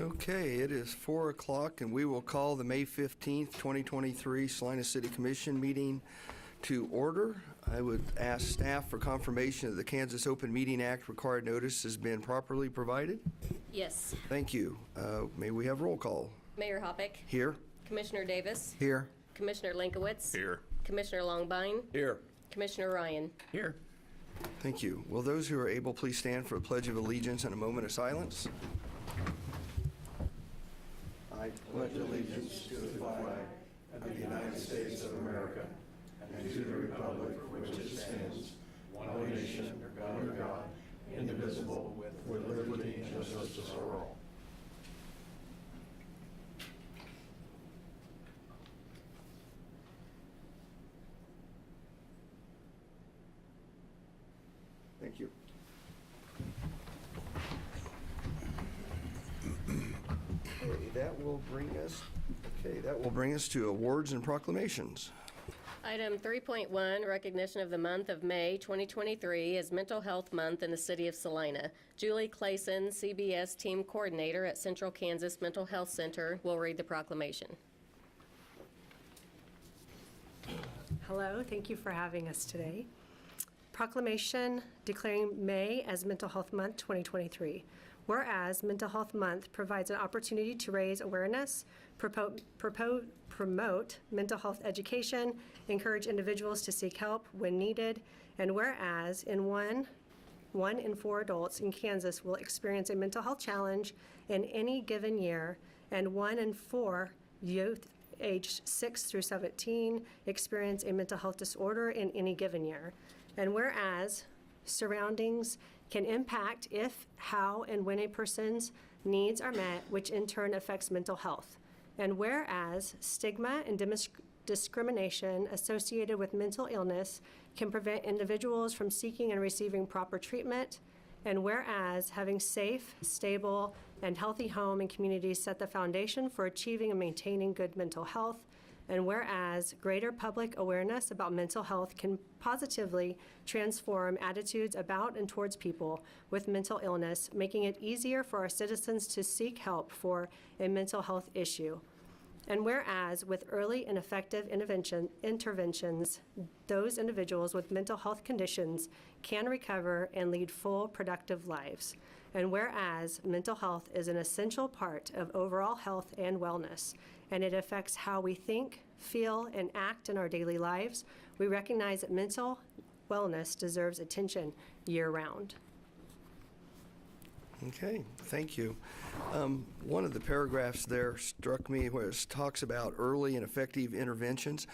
Okay, it is 4 o'clock, and we will call the May 15th, 2023 Salina City Commission meeting to order. I would ask staff for confirmation that the Kansas Open Meeting Act required notice has been properly provided. Yes. Thank you. May we have roll call? Mayor Hoppick. Here. Commissioner Davis. Here. Commissioner Linkowitz. Here. Commissioner Longbine. Here. Commissioner Ryan. Here. Thank you. Will those who are able please stand for a pledge of allegiance and a moment of silence? I pledge allegiance to the flag of the United States of America and to the republic for which it stands, one nation, under God, indivisible, with liberty and justice for all. Thank you. Okay, that will bring us to awards and proclamations. Item 3.1, recognition of the month of May 2023 as Mental Health Month in the City of Salina. Julie Clayson, CBS Team Coordinator at Central Kansas Mental Health Center, will read the proclamation. Hello, thank you for having us today. Proclamation declaring May as Mental Health Month 2023. Whereas Mental Health Month provides an opportunity to raise awareness, promote mental health education, encourage individuals to seek help when needed, and whereas one in 4 adults in Kansas will experience a mental health challenge in any given year, and 1 in 4 youth aged 6 through 17 experience a mental health disorder in any given year. And whereas surroundings can impact if, how, and when a person's needs are met, which in turn affects mental health. And whereas stigma and discrimination associated with mental illness can prevent individuals from seeking and receiving proper treatment. And whereas having safe, stable, and healthy home and communities set the foundation for achieving and maintaining good mental health. And whereas greater public awareness about mental health can positively transform attitudes about and towards people with mental illness, making it easier for our citizens to seek help for a mental health issue. And whereas with early and effective interventions, those individuals with mental health conditions can recover and lead full, productive lives. And whereas mental health is an essential part of overall health and wellness, and it affects how we think, feel, and act in our daily lives, we recognize that mental wellness deserves attention year-round. Okay, thank you. One of the paragraphs there struck me where it talks about early and effective interventions.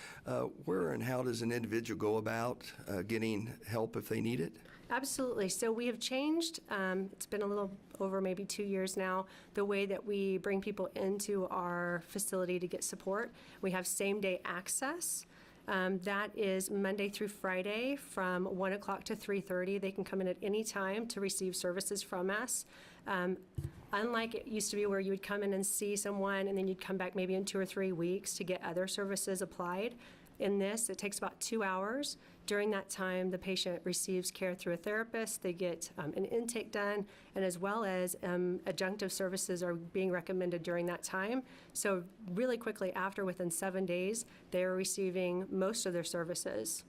Where and how does an individual go about getting help if they need it? Absolutely. So we have changed, it's been a little over maybe 2 years now, the way that we bring people into our facility to get support. We have same-day access. That is Monday through Friday from 1 o'clock to 3:30. They can come in at any time to receive services from us. Unlike it used to be where you would come in and see someone and then you'd come back maybe in 2 or 3 weeks to get other services applied. In this, it takes about 2 hours. During that time, the patient receives care through a therapist. They get an intake done, and as well as adjunctive services are being recommended during that time. So really quickly after, within 7 days, they are receiving most of their services.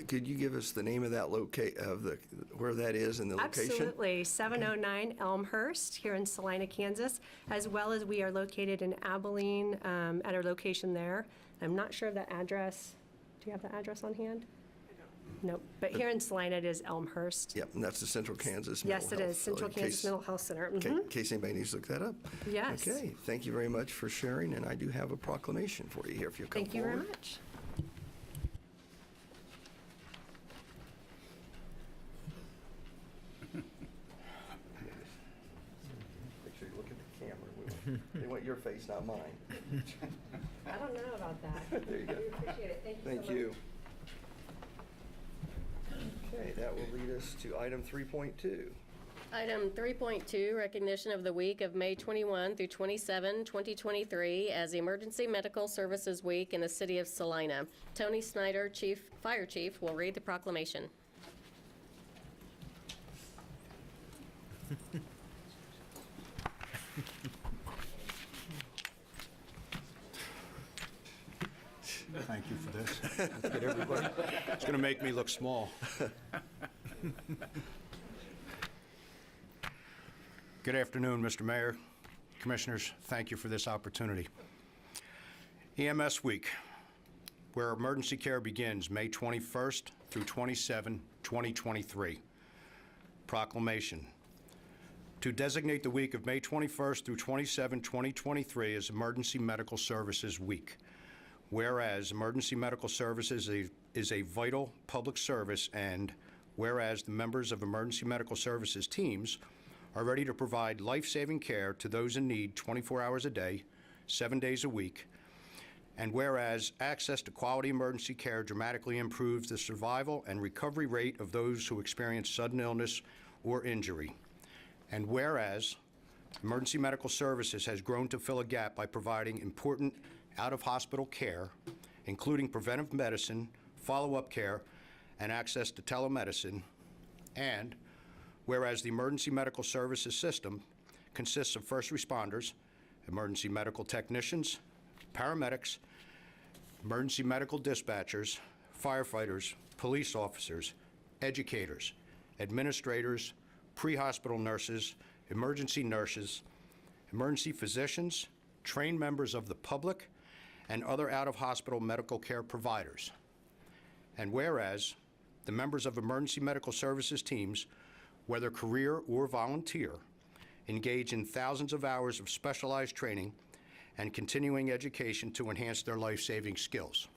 Could you give us the name of that where that is and the location? Absolutely. 709 Elmhurst here in Salina, Kansas, as well as we are located in Abilene at our location there. I'm not sure of that address. Do you have the address on hand? I don't. Nope. But here in Salina, it is Elmhurst. Yep, and that's the Central Kansas Mental Yes, Health. it is. Central Kansas Mental Health Center. In case anybody needs to look that up. Yes. Okay, thank you very much for sharing, and I do have a proclamation for you here if you'll come Thank you forward. very much. Make sure you look at the camera. They want your face, not mine. I don't know about that. There you go. We appreciate it. Thank you Thank so you. much. Okay, that will lead us to item 3.2. Item 3.2, recognition of the week of May 21 through 27, 2023 as Emergency Medical Services Week in the City of Salina. Tony Snyder, Fire Chief, will read the proclamation. It's going to make me look small. Good afternoon, Mr. Mayor, Commissioners. Thank you for this opportunity. EMS Week, where emergency care begins, May 21st through 27, 2023. Proclamation. To designate the week of May 21st through 27, 2023 as Emergency Medical Services Week. Whereas emergency medical services is a vital public service, and whereas the members of emergency medical services teams are ready to provide life-saving care to those in need 24 hours a day, 7 days a week, and whereas access to quality emergency care dramatically improves the survival and recovery rate of those who experience sudden illness or injury. And whereas emergency medical services has grown to fill a gap by providing important out-of-hospital care, including preventive medicine, follow-up care, and access to telemedicine. And whereas the emergency medical services system consists of first responders, emergency medical technicians, paramedics, emergency medical dispatchers, firefighters, police officers, educators, administrators, pre-hospital nurses, emergency physicians, trained members of the public, and other out-of-hospital medical care providers. And whereas the members of emergency medical services teams, whether career or volunteer, engage in thousands of hours of specialized training and continuing education to enhance their life-saving skills.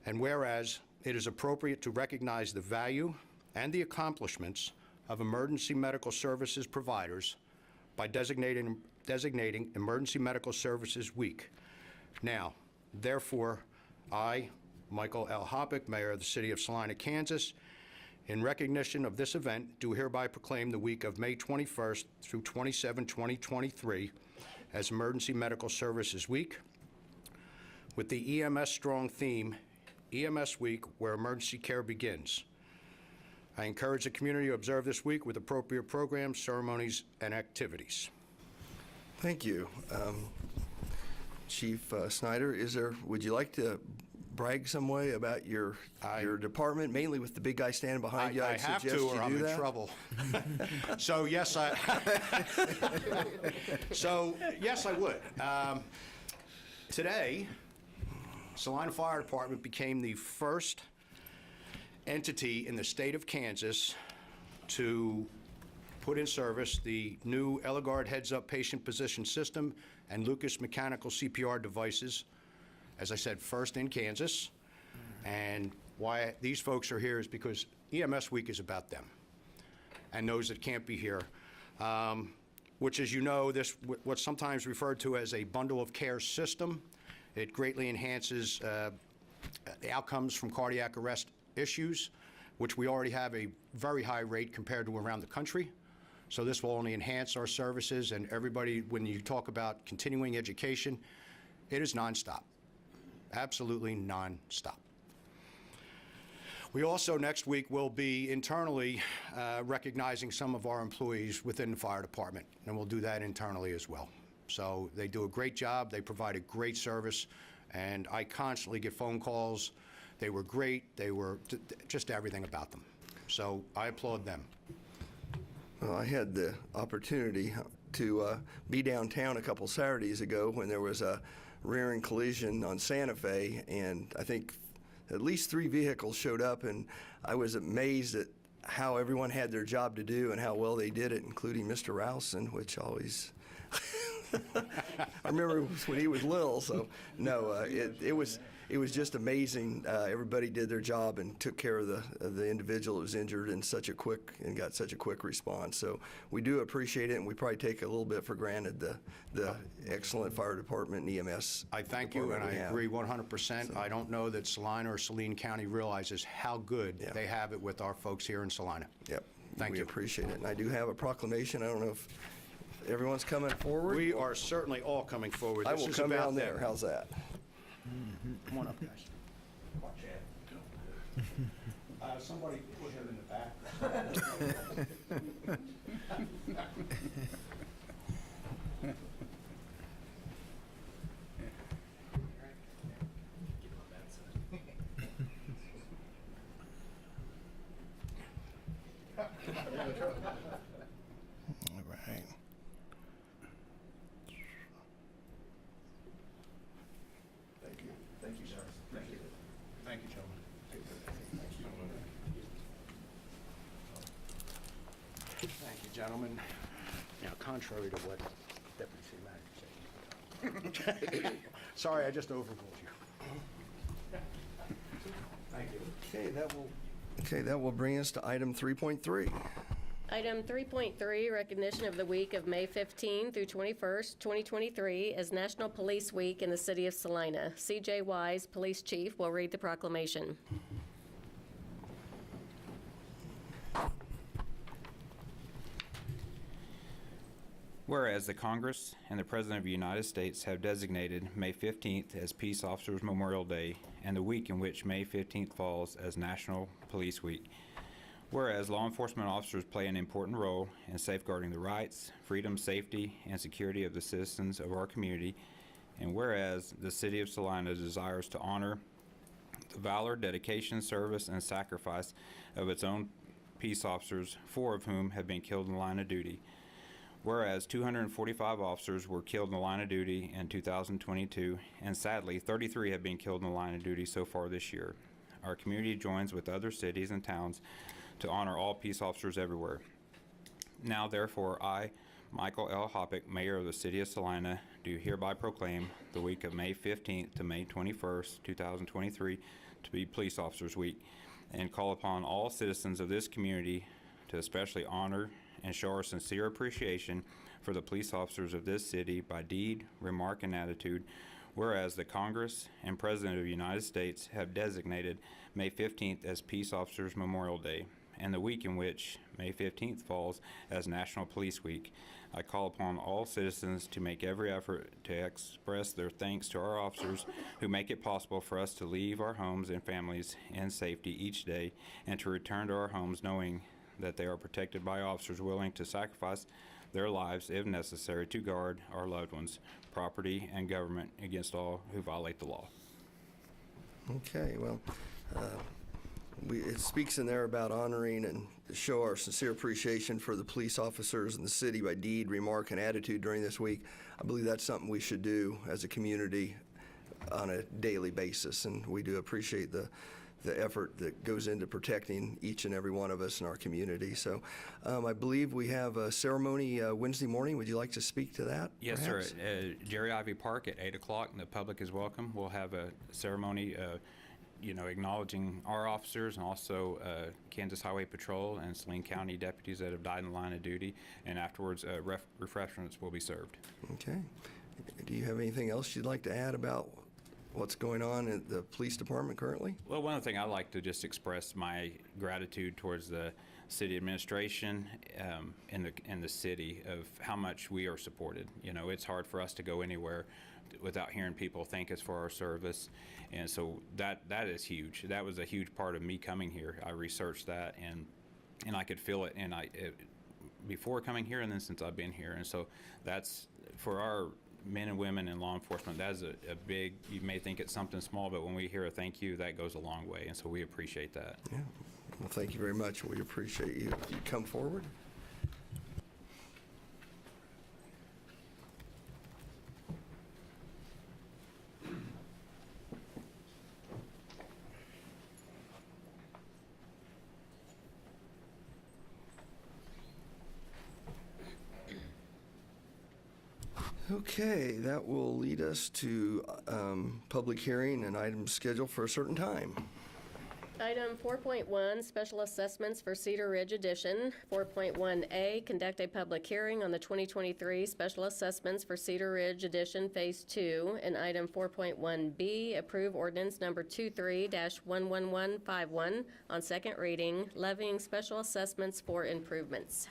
And whereas it is appropriate to recognize the value and the accomplishments of emergency medical services providers by designating Emergency Medical Services Week. Now, therefore, I, Michael L. Hoppick, Mayor of the City of Salina, Kansas, in recognition of this event, do hereby proclaim the week of May 21st through 27, 2023 as Emergency Medical Services Week, with the EMS Strong theme, EMS Week, where emergency care begins. I encourage the community to observe this week with appropriate programs, ceremonies, and activities. Thank you. Chief Snyder, would you like to brag some way about your department, mainly with the big guy standing behind you? I have to, or I'm in trouble. So yes, I would. Today, Salina Fire Department became the first entity in the state of Kansas to put in service the new Eligard heads-up patient position system and Lucas mechanical CPR devices. As I said, first in Kansas. And why these folks are here is because EMS Week is about them and those that can't be here, which, as you know, what's sometimes referred to as a bundle of care system. It greatly enhances the outcomes from cardiac arrest issues, which we already have a very high rate compared to around the country. So this will only enhance our services, and everybody, when you talk about continuing education, it is nonstop, absolutely nonstop. We also next week will be internally recognizing some of our employees within the fire department, and we'll do that internally as well. So they do a great job, they provide a great service, and I constantly get phone calls. They were great. They were just everything about them. So I applaud them. Well, I had the opportunity to be downtown a couple Saturdays ago when there was a rear-end collision on Santa Fe, and I think at least 3 vehicles showed up, and I was amazed at how everyone had their job to do and how well they did it, including Mr. Rowson, which always I remember when he was little. So no, it was just amazing. Everybody did their job and took care of the individual that was injured in got such a quick response. So we do appreciate it, and we probably take a little bit for granted the excellent fire department and EMS. I thank you, and I agree 100%. So, I don't know that Salina or Saline County realizes how good they have it with our folks here in Salina. Yep. Thank you. We appreciate it. And I do have a proclamation. I don't know if everyone's coming forward. We are certainly all coming forward. I will come down there. How's that? Come on up, guys. Watch out. Somebody put him in the back. All right. Thank you. Thank you, sir. Thank you, gentlemen. Thank you, gentlemen. Now, contrary to what Deputy City Manager said. Sorry, I just overruled you. Thank you. Okay, that will bring us to item 3.3. Item 3.3, recognition of the week of May 15 through 21st, 2023 as National Police Week in the city of Salina. C.J. Wise, Police Chief, will read the proclamation. Whereas the Congress and the President of the United States have designated May 15th as Peace Officers Memorial Day and the week in which May 15th falls as National Police Week. Whereas law enforcement officers play an important role in safeguarding the rights, freedom, safety, and security of the citizens of our community, and whereas the City of Salina desires to honor the valor, dedication, service, and sacrifice of its own peace officers, 4 of whom have been killed in the line of duty. Whereas 245 officers were killed in the line of duty in 2022, and sadly, 33 have been killed in the line of duty so far this year. Our community joins with other cities and towns to honor all peace officers everywhere. Now, therefore, I, Michael L. Hoppick, Mayor of the City of Salina, do hereby proclaim the week of May 15th to May 21st, 2023 to be Police Officers Week, and call upon all citizens of this community to especially honor and show our sincere appreciation for the police officers of this city by deed, remark, and attitude, whereas the Congress and President of the United States have designated May 15th as Peace Officers Memorial Day, and the week in which May 15th falls as National Police Week. I call upon all citizens to make every effort to express their thanks to our officers who make it possible for us to leave our homes and families in safety each day and to return to our homes knowing that they are protected by officers willing to sacrifice their lives, if necessary, to guard our loved ones, property, and government against all who violate the law. Okay, well, it speaks in there about honoring and to show our sincere appreciation for the police officers in the city by deed, remark, and attitude during this week. I believe that's something we should do as a community on a daily basis, and we do appreciate the effort that goes into protecting each and every one of us in our community. So I believe we have a ceremony Wednesday morning. Would you like to speak to that? Yes, perhaps? sir. At Jerry Ivy Park at 8 o'clock, and the public is welcome. We'll have a ceremony acknowledging our officers and also Kansas Highway Patrol and Saline County deputies that have died in the line of duty, and afterwards refreshments will be served. Okay. Do you have anything else you'd like to add about what's going on at the police department currently? Well, one thing I'd like to just express my gratitude towards the city administration and the city of how much we are supported. You know, it's hard for us to go anywhere without hearing people thank us for our service, and so that is huge. That was a huge part of me coming here. I researched that and I could feel it, and before coming here and then since I've been here, and so that's for our men and women in law enforcement. That is a big, you may think it's something small, but when we hear a thank you, that goes a long way, and so we appreciate that. Yeah. Well, thank you very much. We appreciate you. You come forward. Okay, that will lead us to public hearing and items scheduled for a certain time. Item 4.1, special assessments for Cedar Ridge Addition. 4.1A, conduct a public hearing on the 2023 special assessments for Cedar Ridge Addition Phase 2. And item 4.1B, approve ordinance number 23-11151 on second reading, levying special assessments for improvements.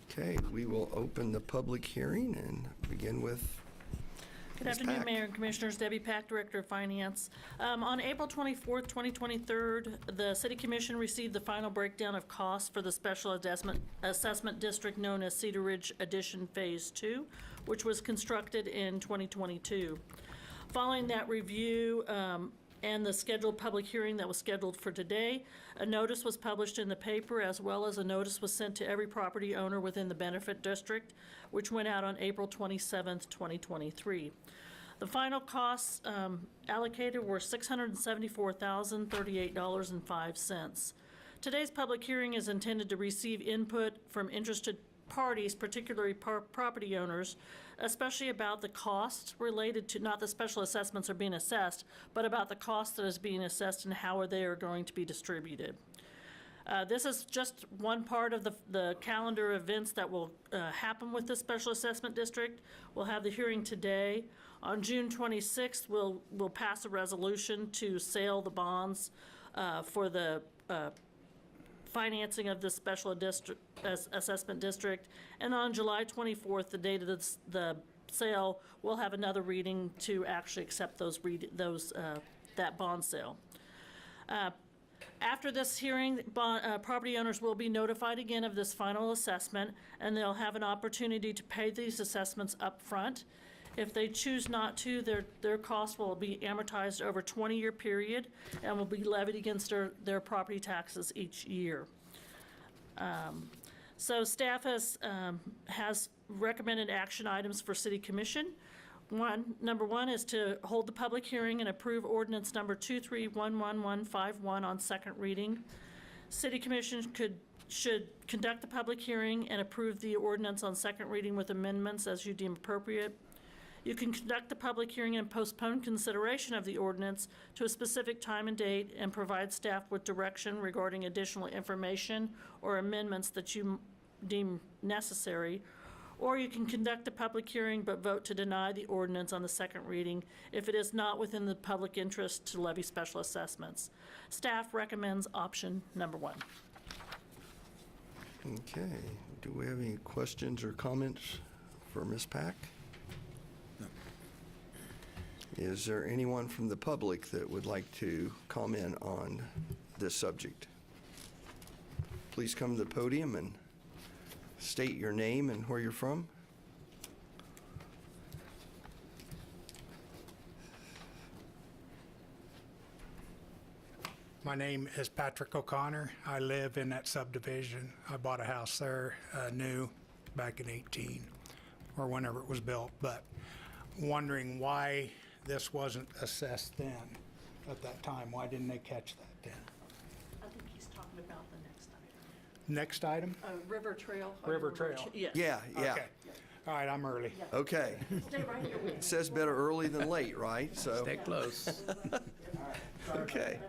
Okay, we will open the public hearing and begin with Good Ms. afternoon, Pack. Mayor and Commissioners. Debbie Pack, Director of Finance. On April 24th, 2023, the City Commission received the final breakdown of costs for the Special Assessment District known as Cedar Ridge Addition Phase 2, which was constructed in 2022. Following that review and the scheduled public hearing that was scheduled for today. A notice was published in the paper, as well as a notice was sent to every property owner within the benefit district, which went out on April 27th, 2023. The final costs allocated were $674,038.05. Today's public hearing is intended to receive input from interested parties, particularly property owners, especially about the costs related to, not the special assessments are being assessed, but about the cost that is being assessed and how they are going to be distributed. This is just one part of the calendar of events that will happen with the special assessment district. We'll have the hearing today. On June 26th, we'll pass a resolution to sell the bonds for the financing of the special assessment district. And on July 24th, the date of the sale, we'll have another reading to actually accept that bond sale. After this hearing, property owners will be notified again of this final assessment, and they'll have an opportunity to pay these assessments up front. If they choose not to, their costs will be amortized over a 20-year period and will be levied against their property taxes each year. So staff has recommended action items for City Commission. Number one is to hold the public hearing and approve ordinance number 2311151 on second reading. City Commission should conduct the public hearing and approve the ordinance on second reading with amendments as you deem appropriate. You can conduct the public hearing and postpone consideration of the ordinance to a specific time and date and provide staff with direction regarding additional information or amendments that you deem necessary. Or you can conduct a public hearing but vote to deny the ordinance on the second reading if it is not within the public interest to levy special assessments. Staff recommends option number one. Okay. Do we have any questions or comments for Ms. Pack? No. Is there anyone from the public that would like to comment on this subject? Please come to the podium and state your name and where you're from. My name is Patrick O'Connor. I live in that subdivision. I bought a house there new back in 18 or whenever it was built, but wondering why this wasn't assessed then at that time. Why didn't they catch that then? I think he's talking about the next item. Next item? River Trail. River Trail. Yes. Yeah. Okay. All right, I'm early. Okay. Stay right here. It says better early than late, right? So. Stay close. Okay.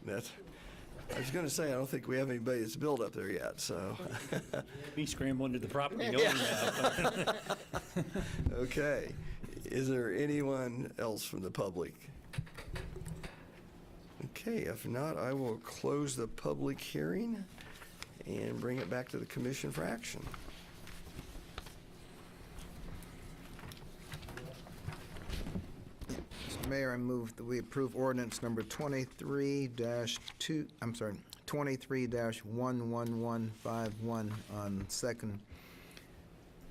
That's okay. I was going to say, I don't think we have anybody that's built up there yet, so. Be scrambling to the property knowing that. Okay. Is there anyone else from the public? Okay, if not, I will close the public hearing and bring it back to the commission for action. Mr. Mayor, I move that we approve ordinance number 23-11151 on second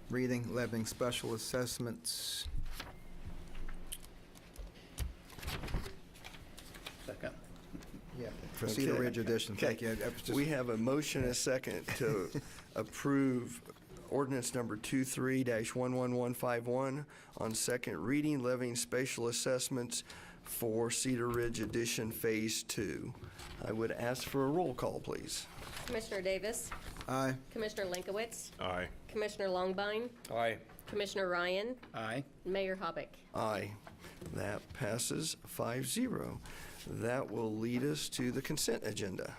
reading, levying special assessments. Second. Yeah, for Cedar Okay. Ridge Addition. Thank you. Okay. I was just- We have a motion and a second to approve ordinance number 23-11151 on second reading, levying spatial assessments for Cedar Ridge Addition Phase 2. I would ask for a roll call, please. Commissioner Davis? Aye. Commissioner Linkowitz? Aye. Commissioner Longbine? Aye. Commissioner Ryan? Aye. Mayor Hobbick? Aye. That passes 5-0. That will lead us to the consent agenda.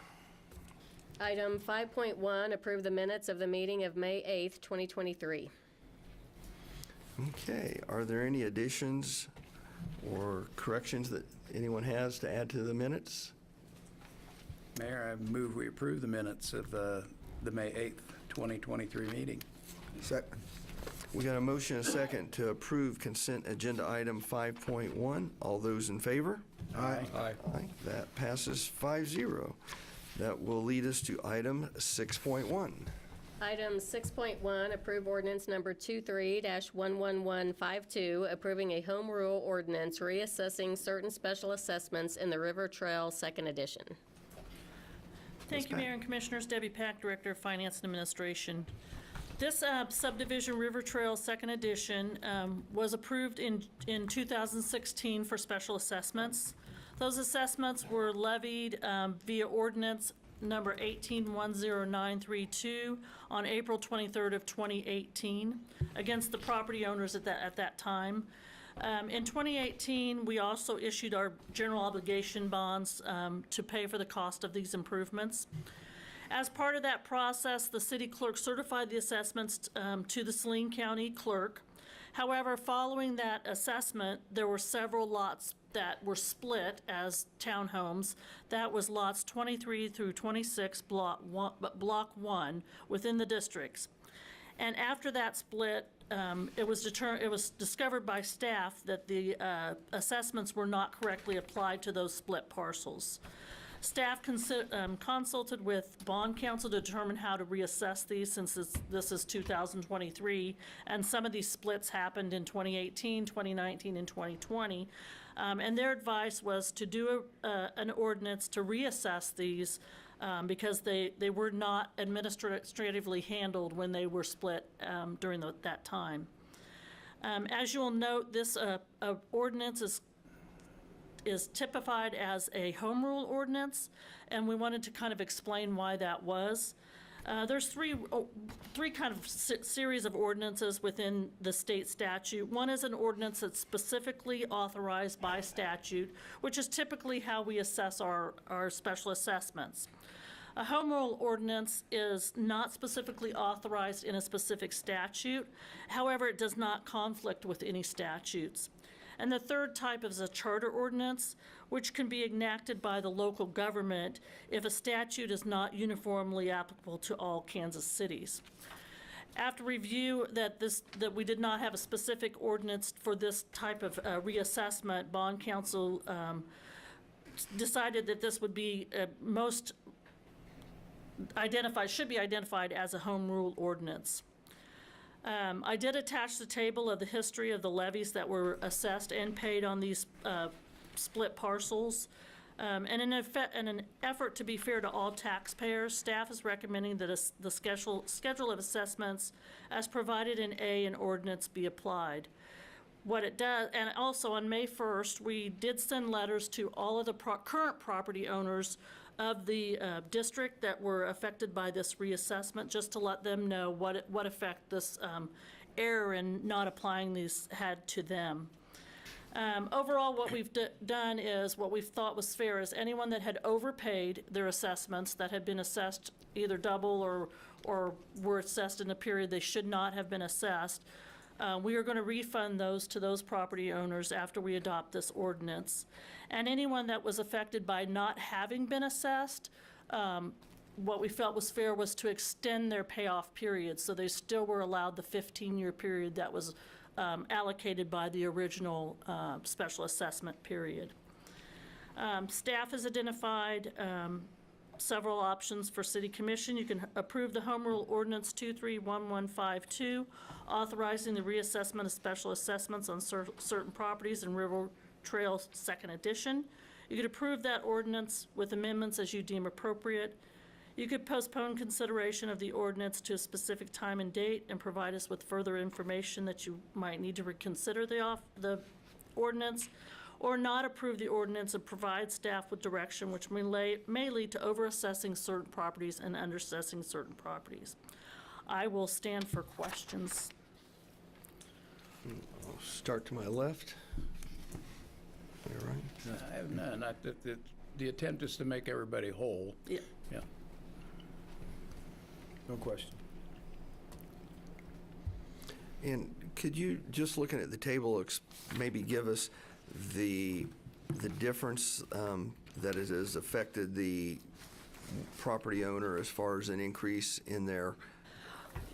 Item 5.1, approve the minutes of the meeting of May 8th, 2023. Okay, are there any additions or corrections that anyone has to add to the minutes? Mayor, I move we approve the minutes of the May 8th, 2023 meeting. Second. We got a motion and a second to approve consent agenda item 5.1. All those in favor? Aye. Aye. Aye. That passes 5-0. That will lead us to item 6.1. Item 6.1, approve ordinance number 23-11152, approving a home rule ordinance reassessing certain special assessments in the River Trail Second Edition. Thank you, Mayor and Commissioners. Debbie Pack, Director of Finance and Administration. This subdivision, River Trail Second Edition, was approved in 2016 for special assessments. Those assessments were levied via ordinance number 1810932 on April 23rd of 2018 against the property owners at that time. In 2018, we also issued our general obligation bonds to pay for the cost of these improvements. As part of that process, the city clerk certified the assessments to the Salina County clerk. However, following that assessment, there were several lots that were split as townhomes. That was lots 23 through 26, block 1 within the districts. And after that split, it was discovered by staff that the assessments were not correctly applied to those split parcels. Staff consulted with bond counsel to determine how to reassess these, since this is 2023, and some of these splits happened in 2018, 2019, and 2020. And their advice was to do an ordinance to reassess these because they were not administratively handled when they were split during that time. As you will note, this ordinance is typified as a home rule ordinance, and we wanted to kind of explain why that was. There's three kind of series of ordinances within the state statute. One is an ordinance that's specifically authorized by statute, which is typically how we assess our special assessments. A home rule ordinance is not specifically authorized in a specific statute. However, it does not conflict with any statutes. And the third type is a charter ordinance, which can be enacted by the local government if a statute is not uniformly applicable to all Kansas cities. After review that we did not have a specific ordinance for this type of reassessment, bond counsel decided that this would be should be identified as a home rule ordinance. I did attach the table of the history of the levies that were assessed and paid on these split parcels. And in an effort to be fair to all taxpayers, staff is recommending that the schedule of assessments as provided in A in ordinance be applied. What it does, and also on May 1st, we did send letters to all of the current property owners of the district that were affected by this reassessment, just to let them know what effect this error in not applying these had to them. Overall, what we've done is, what we've thought was fair is anyone that had overpaid their assessments, that had been assessed either double or were assessed in a period they should not have been assessed, we are going to refund those to those property owners after we adopt this ordinance. And anyone that was affected by not having been assessed, what we felt was fair was to extend their payoff period, so they still were allowed the 15-year period that was allocated by the original special assessment period. Staff has identified several options for City Commission. You can approve the Home Rule Ordinance 231152, authorizing the reassessment of special assessments on certain properties in River Trail Second Edition. You could approve that ordinance with amendments as you deem appropriate. You could postpone consideration of the ordinance to a specific time and date and provide us with further information that you might need to reconsider the ordinance, or not approve the ordinance and provide staff with direction which may lead to overassessing certain properties and underassessing certain properties. I will stand for questions. I'll start to my left. All right. I have none. The attempt is to make everybody whole. Yeah. Yeah. No question. And could you, just looking at the table, maybe give us the difference that it has affected the property owner as far as an increase in their,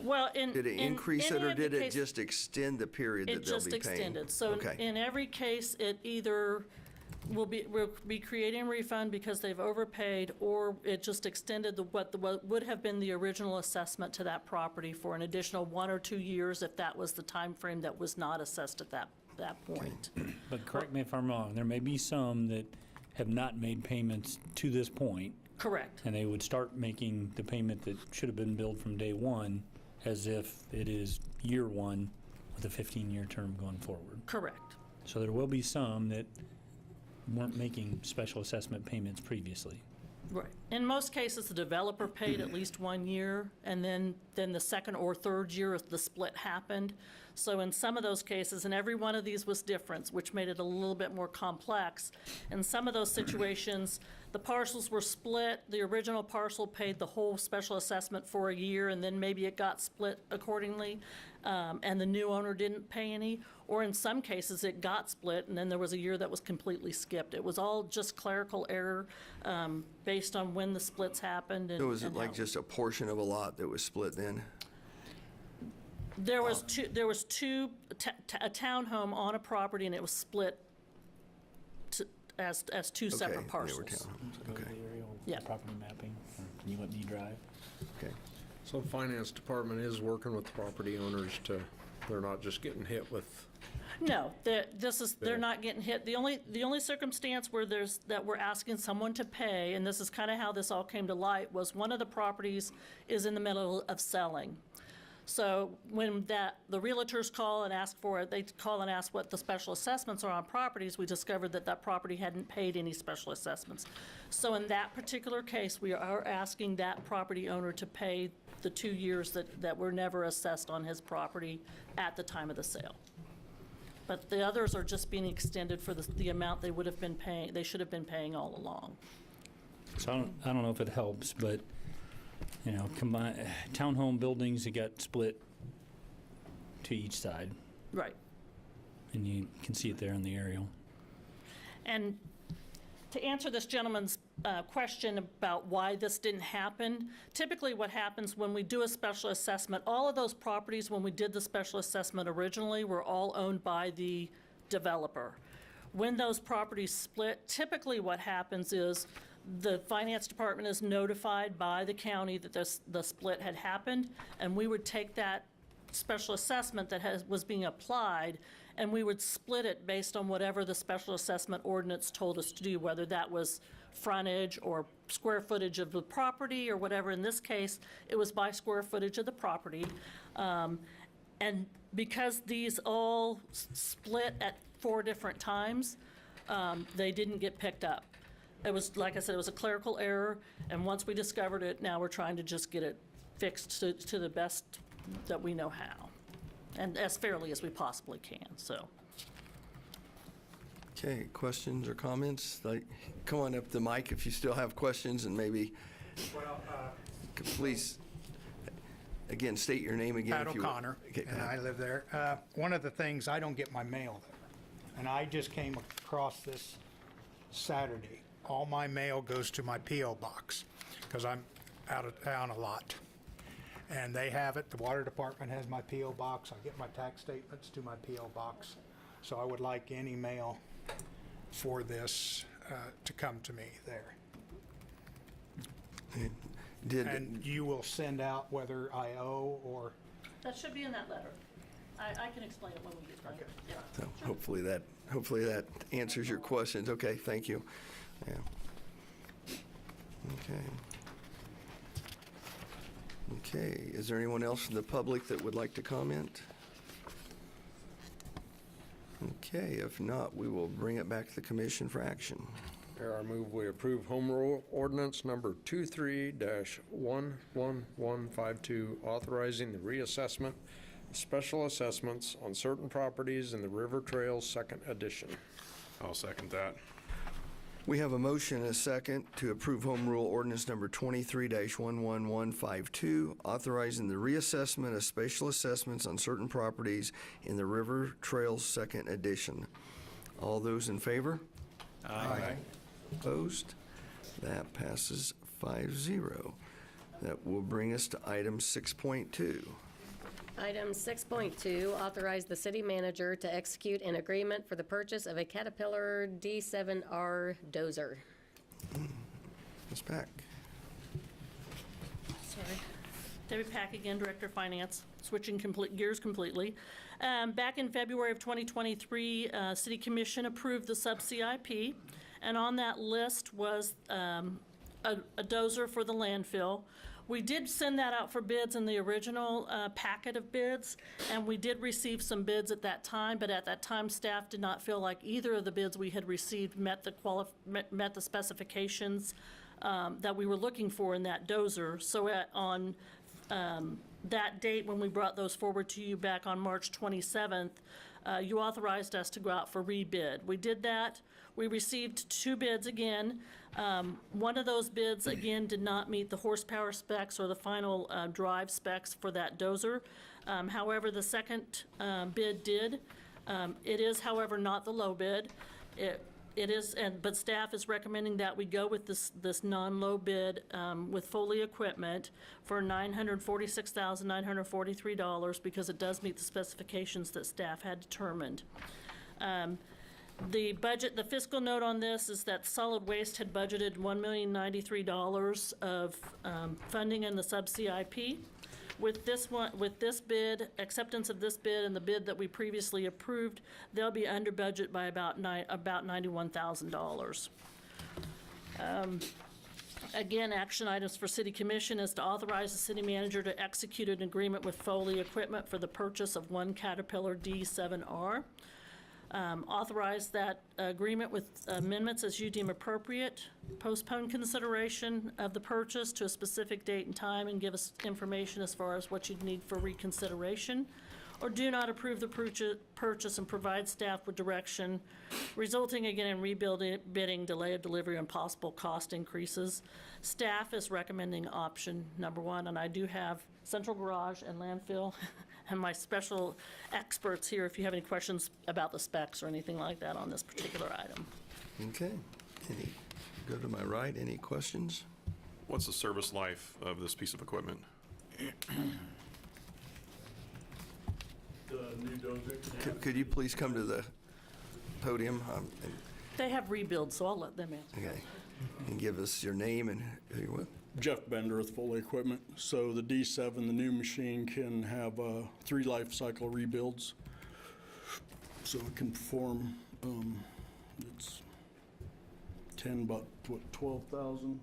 Well, did it increase it, or did it just extend the period that It they'll just be paying? extended. So Okay. in every case, it either we'll be creating a refund because they've overpaid, or it just extended what would have been the original assessment to that property for an additional 1 or 2 years if that was the time frame that was not assessed at that point. But correct me if I'm wrong, there may be some that have not made payments to this point, Correct. and they would start making the payment that should have been billed from day one as if it is year one with a 15-year term going forward. Correct. So there will be some that weren't making special assessment payments previously. Right. In most cases, the developer paid at least 1 year, and then the second or third year, the split happened. So in some of those cases, and every one of these was different, which made it a little bit more complex. In some of those situations, the parcels were split. The original parcel paid the whole special assessment for a year, and then maybe it got split accordingly, and the new owner didn't pay any. Or in some cases, it got split, and then there was a year that was completely skipped. It was all just clerical error based on when the splits happened. So was it and like how- just a portion of a lot that was split then? There was a townhome on a property, and it was split as two Okay, separate they were parcels. townhomes, okay, Yeah. Property mapping, can you let me drive? okay. So the finance department is working with property owners they're not just getting hit with. No, they're not getting hit. The only circumstance where that we're asking someone to pay, and this is kind of how this all came to light, was one of the properties is in the middle of selling. So when the realtors call and ask for it, they call and ask what the special assessments are on properties, we discovered that property hadn't paid any special assessments. So in that particular case, we are asking that property owner to pay the 2 years that were never assessed on his property at the time of the sale. But the others are just being extended for the amount they would have been paying, they should have been paying all along. So I don't know if it helps, but, you know, townhome buildings that got split to each side, Right. and you can see it there in the aerial. And to answer this gentleman's question about why this didn't happen, typically what happens when we do a special assessment, all of those properties, when we did the special assessment originally, were all owned by the developer. When those properties split, typically what happens is the finance department is notified by the county that the split had happened, and we would take that special assessment that was being applied, and we would split it based on whatever the special assessment ordinance told us to do, whether that was frontage or square footage of the property or whatever. In this case, it was by square footage of the property. And because these all split at 4 different times, they didn't get picked up. It was, like I said, it was a clerical error, and once we discovered it, now we're trying to just get it fixed to the best that we know how, and as fairly as we possibly can, so. Okay, questions or comments? Like, come on up to the mic if you still have questions, and maybe, please, again, state your name again. Pat if you would. O'Connor, Okay, and Pat. I live there. One of the things, I don't get my mail there, and I just came across this Saturday. All my mail goes to my P.O. box, because I'm out of town a lot. And they have it, the water department has my P.O. box, I get my tax statements to my P.O. box. So I would like any mail for this to come to me there. And you will send out whether I owe or, That should be in that letter. I can explain it when we get there. Yeah. So hopefully that answers your questions. Okay, thank you. Yeah. Okay, is there anyone else in the public that would like to comment? Okay, if not, we will bring it back to the commission for action. Mayor, I move we approve Home Rule Ordinance number 23-11152, authorizing the reassessment of special assessments on certain properties in the River Trails Second Edition. I'll second that. We have a motion and a second to approve Home Rule Ordinance number 23-11152, authorizing the reassessment of special assessments on certain properties in the River Trails Second Edition. All those in favor? Aye. Opposed? That passes 5-0. That will bring us to item 6.2. Item 6.2, authorize the city manager to execute an agreement for the purchase of a Caterpillar D7R dozer. Ms. Pack. Sorry. Debbie Pack again, Director of Finance, switching gears completely. Back in February of 2023, City Commission approved the sub-CIP, and on that list was a dozer for the landfill. We did send that out for bids in the original packet of bids, and we did receive some bids at that time, but at that time, staff did not feel like either of the bids we had received met the specifications that we were looking for in that dozer. So on that date, when we brought those forward to you back on March 27th, you authorized us to go out for rebid. We did that. We received 2 bids again. One of those bids, again, did not meet the horsepower specs or the final drive specs for that dozer. However, the second bid did. It is, however, not the low bid. It is, but staff is recommending that we go with this non-low bid with Foley equipment for $946,943 because it does meet the specifications that staff had determined. The budget, the fiscal note on this is that solid waste had budgeted $1,093,000 of funding in the sub-CIP. With this bid, acceptance of this bid and the bid that we previously approved, they'll be under budget by about $91,000. Again, action items for City Commission is to authorize the city manager to execute an agreement with Foley Equipment for the purchase of 1 Caterpillar D7R. Authorize that agreement with amendments as you deem appropriate. Postpone consideration of the purchase to a specific date and time and give us information as far as what you'd need for reconsideration. Or do not approve the purchase and provide staff with direction, resulting again in bidding, delay of delivery, and possible cost increases. Staff is recommending option number 1, and I do have Central Garage and Landfill and my special experts here if you have any questions about the specs or anything like that on this particular item. Okay. Go to my right. Any questions? What's the service life of this piece of equipment? The new dozer. Could you please come to the podium? They have rebuilds, so I'll let them answer. Okay. And give us your name and who you're with. Jeff Bender with Foley Equipment. So the D7, the new machine, can have 3 life cycle rebuilds. So it can perform, it's 10, about what, 12,000?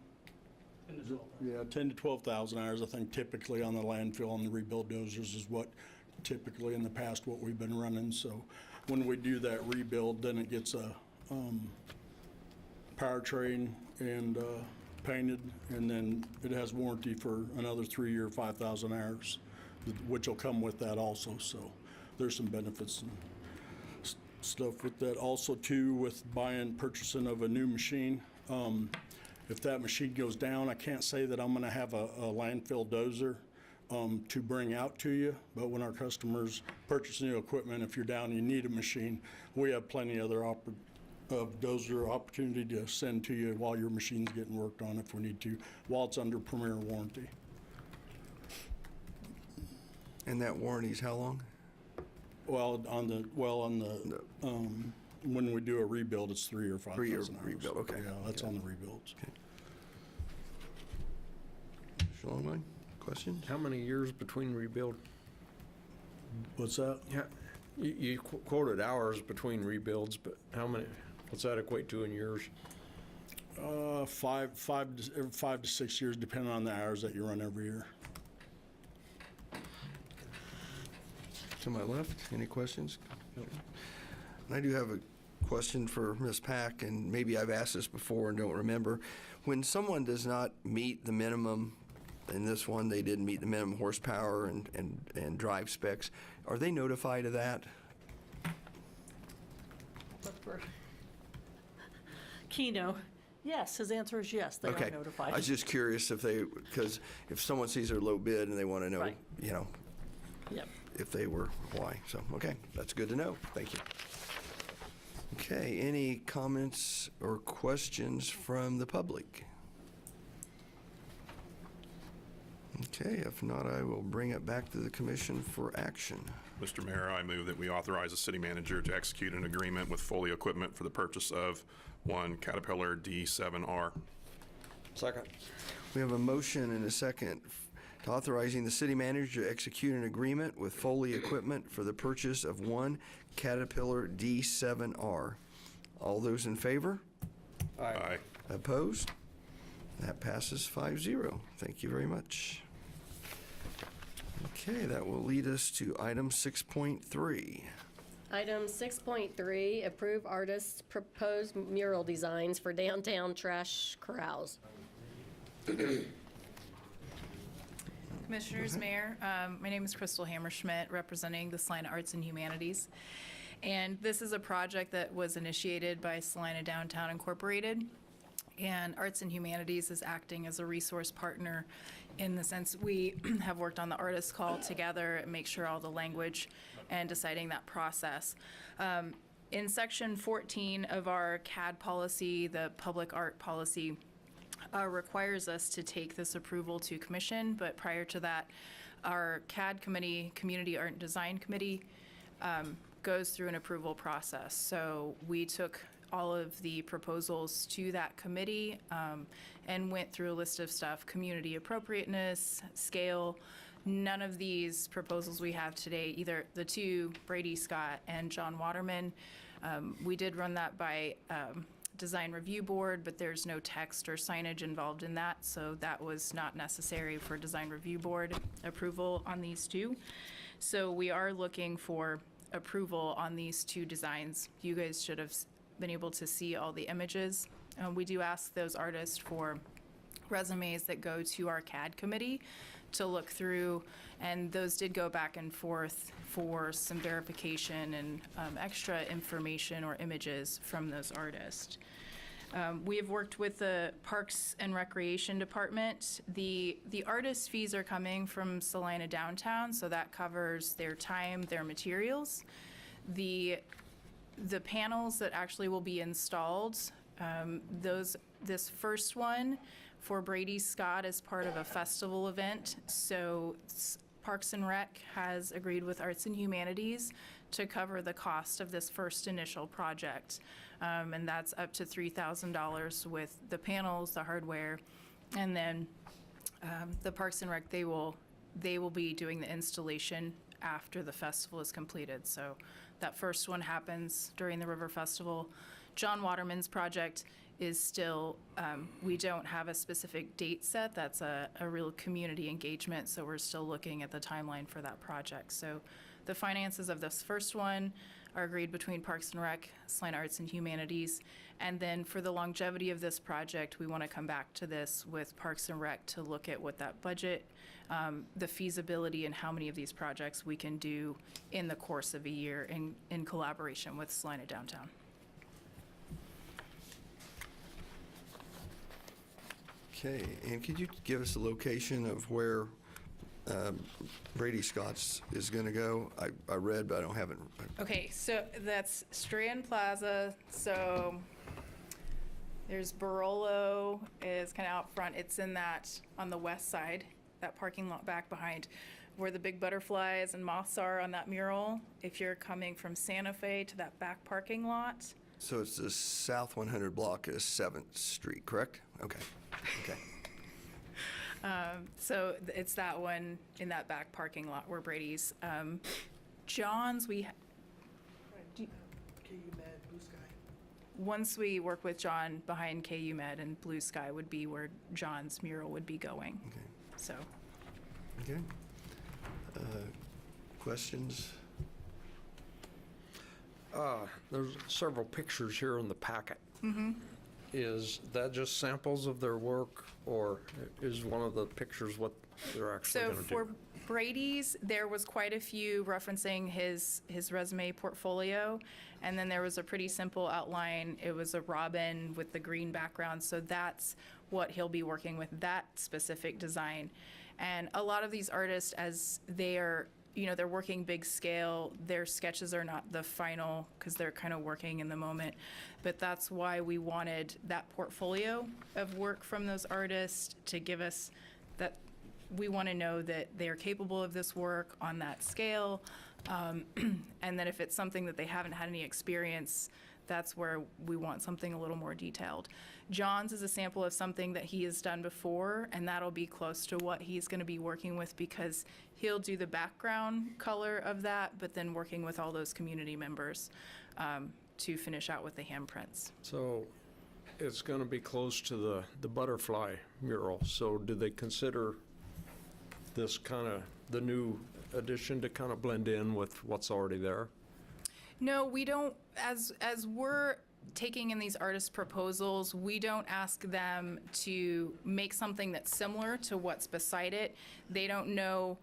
10 to 12,000. Yeah, 10 to 12,000 hours, I think, typically on the landfill on the rebuild dozers is what typically in the past what we've been running. So when we do that rebuild, then it gets a powertrain and painted, and then it has warranty for another 3 year, 5,000 hours, which will come with that also. So there's some benefits and stuff with that. Also, too, with purchasing of a new machine, if that machine goes down, I can't say that I'm going to have a landfill dozer to bring out to you, but when our customers purchase new equipment, if you're down and you need a machine, we have plenty of other dozer opportunity to send to you while your machine's getting worked on if we need to, while it's under premier warranty. And that warranty's how long? Well, when we do a rebuild, it's 3 or 5,000 hours. 3 year rebuild, okay. Yeah, that's on the rebuilds. Okay. Mr. Longline, questions? How many years between rebuild? What's that? Yeah, you quoted hours between rebuilds, but how many, what's that equate to in years? 5 to 6 years, depending on the hours that you run every year. To my left, any questions? No. And I do have a question for Ms. Pack, and maybe I've asked this before and don't remember. When someone does not meet the minimum, in this one they didn't meet the minimum horsepower and drive specs, are they notified of that? Keno, yes, his answer is yes, they are notified. I was just curious because if someone sees their low bid and they want to know, Right. Yep. if they were, why. So, okay, that's good to know. Thank you. Okay, any comments or questions from the public? Okay, if not, I will bring it back to the commission for action. Mr. Mayor, I move that we authorize the city manager to execute an agreement with Foley Equipment for the purchase of one Caterpillar D7R. Second. We have a motion and a second to authorizing the city manager to execute an agreement with Foley Equipment for the purchase of one Caterpillar D7R. All those in favor? Aye. Opposed? That passes 5-0. Thank you very much. Okay, that will lead us to item 6.3. Item 6.3, approve artist's proposed mural designs for downtown trash corrals. Commissioners, Mayor, my name is Crystal Hammerschmidt, representing the Salina Arts and Humanities. And this is a project that was initiated by Salina Downtown Incorporated. And Arts and Humanities is acting as a resource partner in the sense we have worked on the artist call together and make sure all the language and deciding that process. In section 14 of our CAD policy, the public art policy, requires us to take this approval to commission, but prior to that, our CAD committee, Community Art and Design Committee, goes through an approval process. So we took all of the proposals to that committee and went through a list of stuff, community appropriateness, scale. None of these proposals we have today, either the two, Brady Scott and John Waterman, we did run that by design review board, but there's no text or signage involved in that, so that was not necessary for design review board approval on these two. So we are looking for approval on these two designs. You guys should have been able to see all the images. We do ask those artists for resumes that go to our CAD committee to look through, and those did go back and forth for some verification and extra information or images from those artists. We have worked with the Parks and Recreation Department. The artist fees are coming from Salina Downtown, so that covers their time, their materials. The panels that actually will be installed, this first one for Brady Scott is part of a festival event. So Parks and Rec has agreed with Arts and Humanities to cover the cost of this first initial project. And that's up to $3,000 with the panels, the hardware, and then the Parks and Rec, they will be doing the installation after the festival is completed. So that first one happens during the River Festival. John Waterman's project is still, we don't have a specific date set. That's a real community engagement, so we're still looking at the timeline for that project. So the finances of this first one are agreed between Parks and Rec, Salina Arts and Humanities, and then for the longevity of this project, we want to come back to this with Parks and Rec to look at what that budget, the feasibility, and how many of these projects we can do in the course of a year in collaboration with Salina Downtown. Okay, and could you give us a location of where Brady Scott's is going to go? I read, but I don't have it. Okay, so that's Strand Plaza. So there's Barolo is kind of out front. It's in that, on the west side, that parking lot back behind where the big butterflies and moths are on that mural. If you're coming from Santa Fe to that back parking lot. So it's the South 100 block is 7th Street, correct? Okay. Okay. So it's that one in that back parking lot where Brady's. John's, once we work with John behind KU Med, and Blue Sky would be where John's mural would be going. Okay. So. Okay. Questions? There's several pictures here in the packet. Is that just samples of their work, or is one of the pictures what they're actually So going to do? for Brady's, there was quite a few referencing his resume portfolio, and then there was a pretty simple outline. It was a robin with the green background, so that's what he'll be working with, that specific design. And a lot of these artists, as they are, they're working big scale, their sketches are not the final because they're kind of working in the moment. But that's why we wanted that portfolio of work from those artists to give us that we want to know that they're capable of this work on that scale, and that if it's something that they haven't had any experience, that's where we want something a little more detailed. John's is a sample of something that he has done before, and that'll be close to what he's going to be working with, because he'll do the background color of that, but then working with all those community members to finish out with the handprints. So it's going to be close to the butterfly mural. So do they consider this kind of the new addition to kind of blend in with what's already there? No, we don't, as we're taking in these artist proposals, we don't ask them to make something that's similar to what's beside it. They don't know,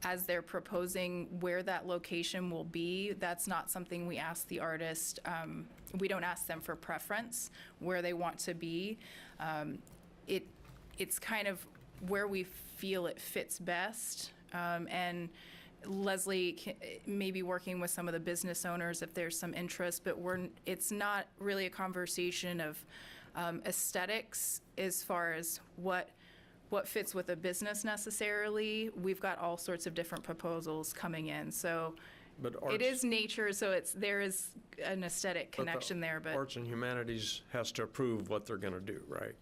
as they're proposing, where that location will be. That's not something we ask the artist. We don't ask them for preference, where they want to be. It's kind of where we feel it fits best. And Leslie may be working with some of the business owners if there's some interest, but it's not really a conversation of aesthetics as far as what fits with a business necessarily. We've got all sorts of different proposals coming in, so But it is nature, so there is an aesthetic connection there. But Arts and Humanities has to approve what they're going to do, right?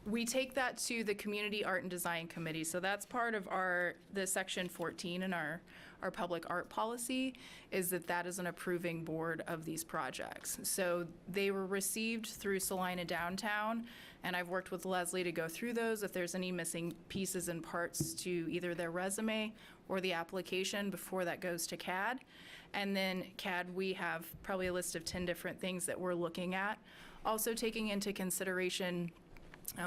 we take that to the Community Art and Design Committee, so that's part of the Section 14 in our public art policy, is that is an approving board of these projects. So they were received through Salina Downtown, and I've worked with Leslie to go through those if there's any missing pieces and parts to either their resume or the application before that goes to CAD. And then CAD, we have probably a list of 10 different things that we're looking at. Also taking into consideration,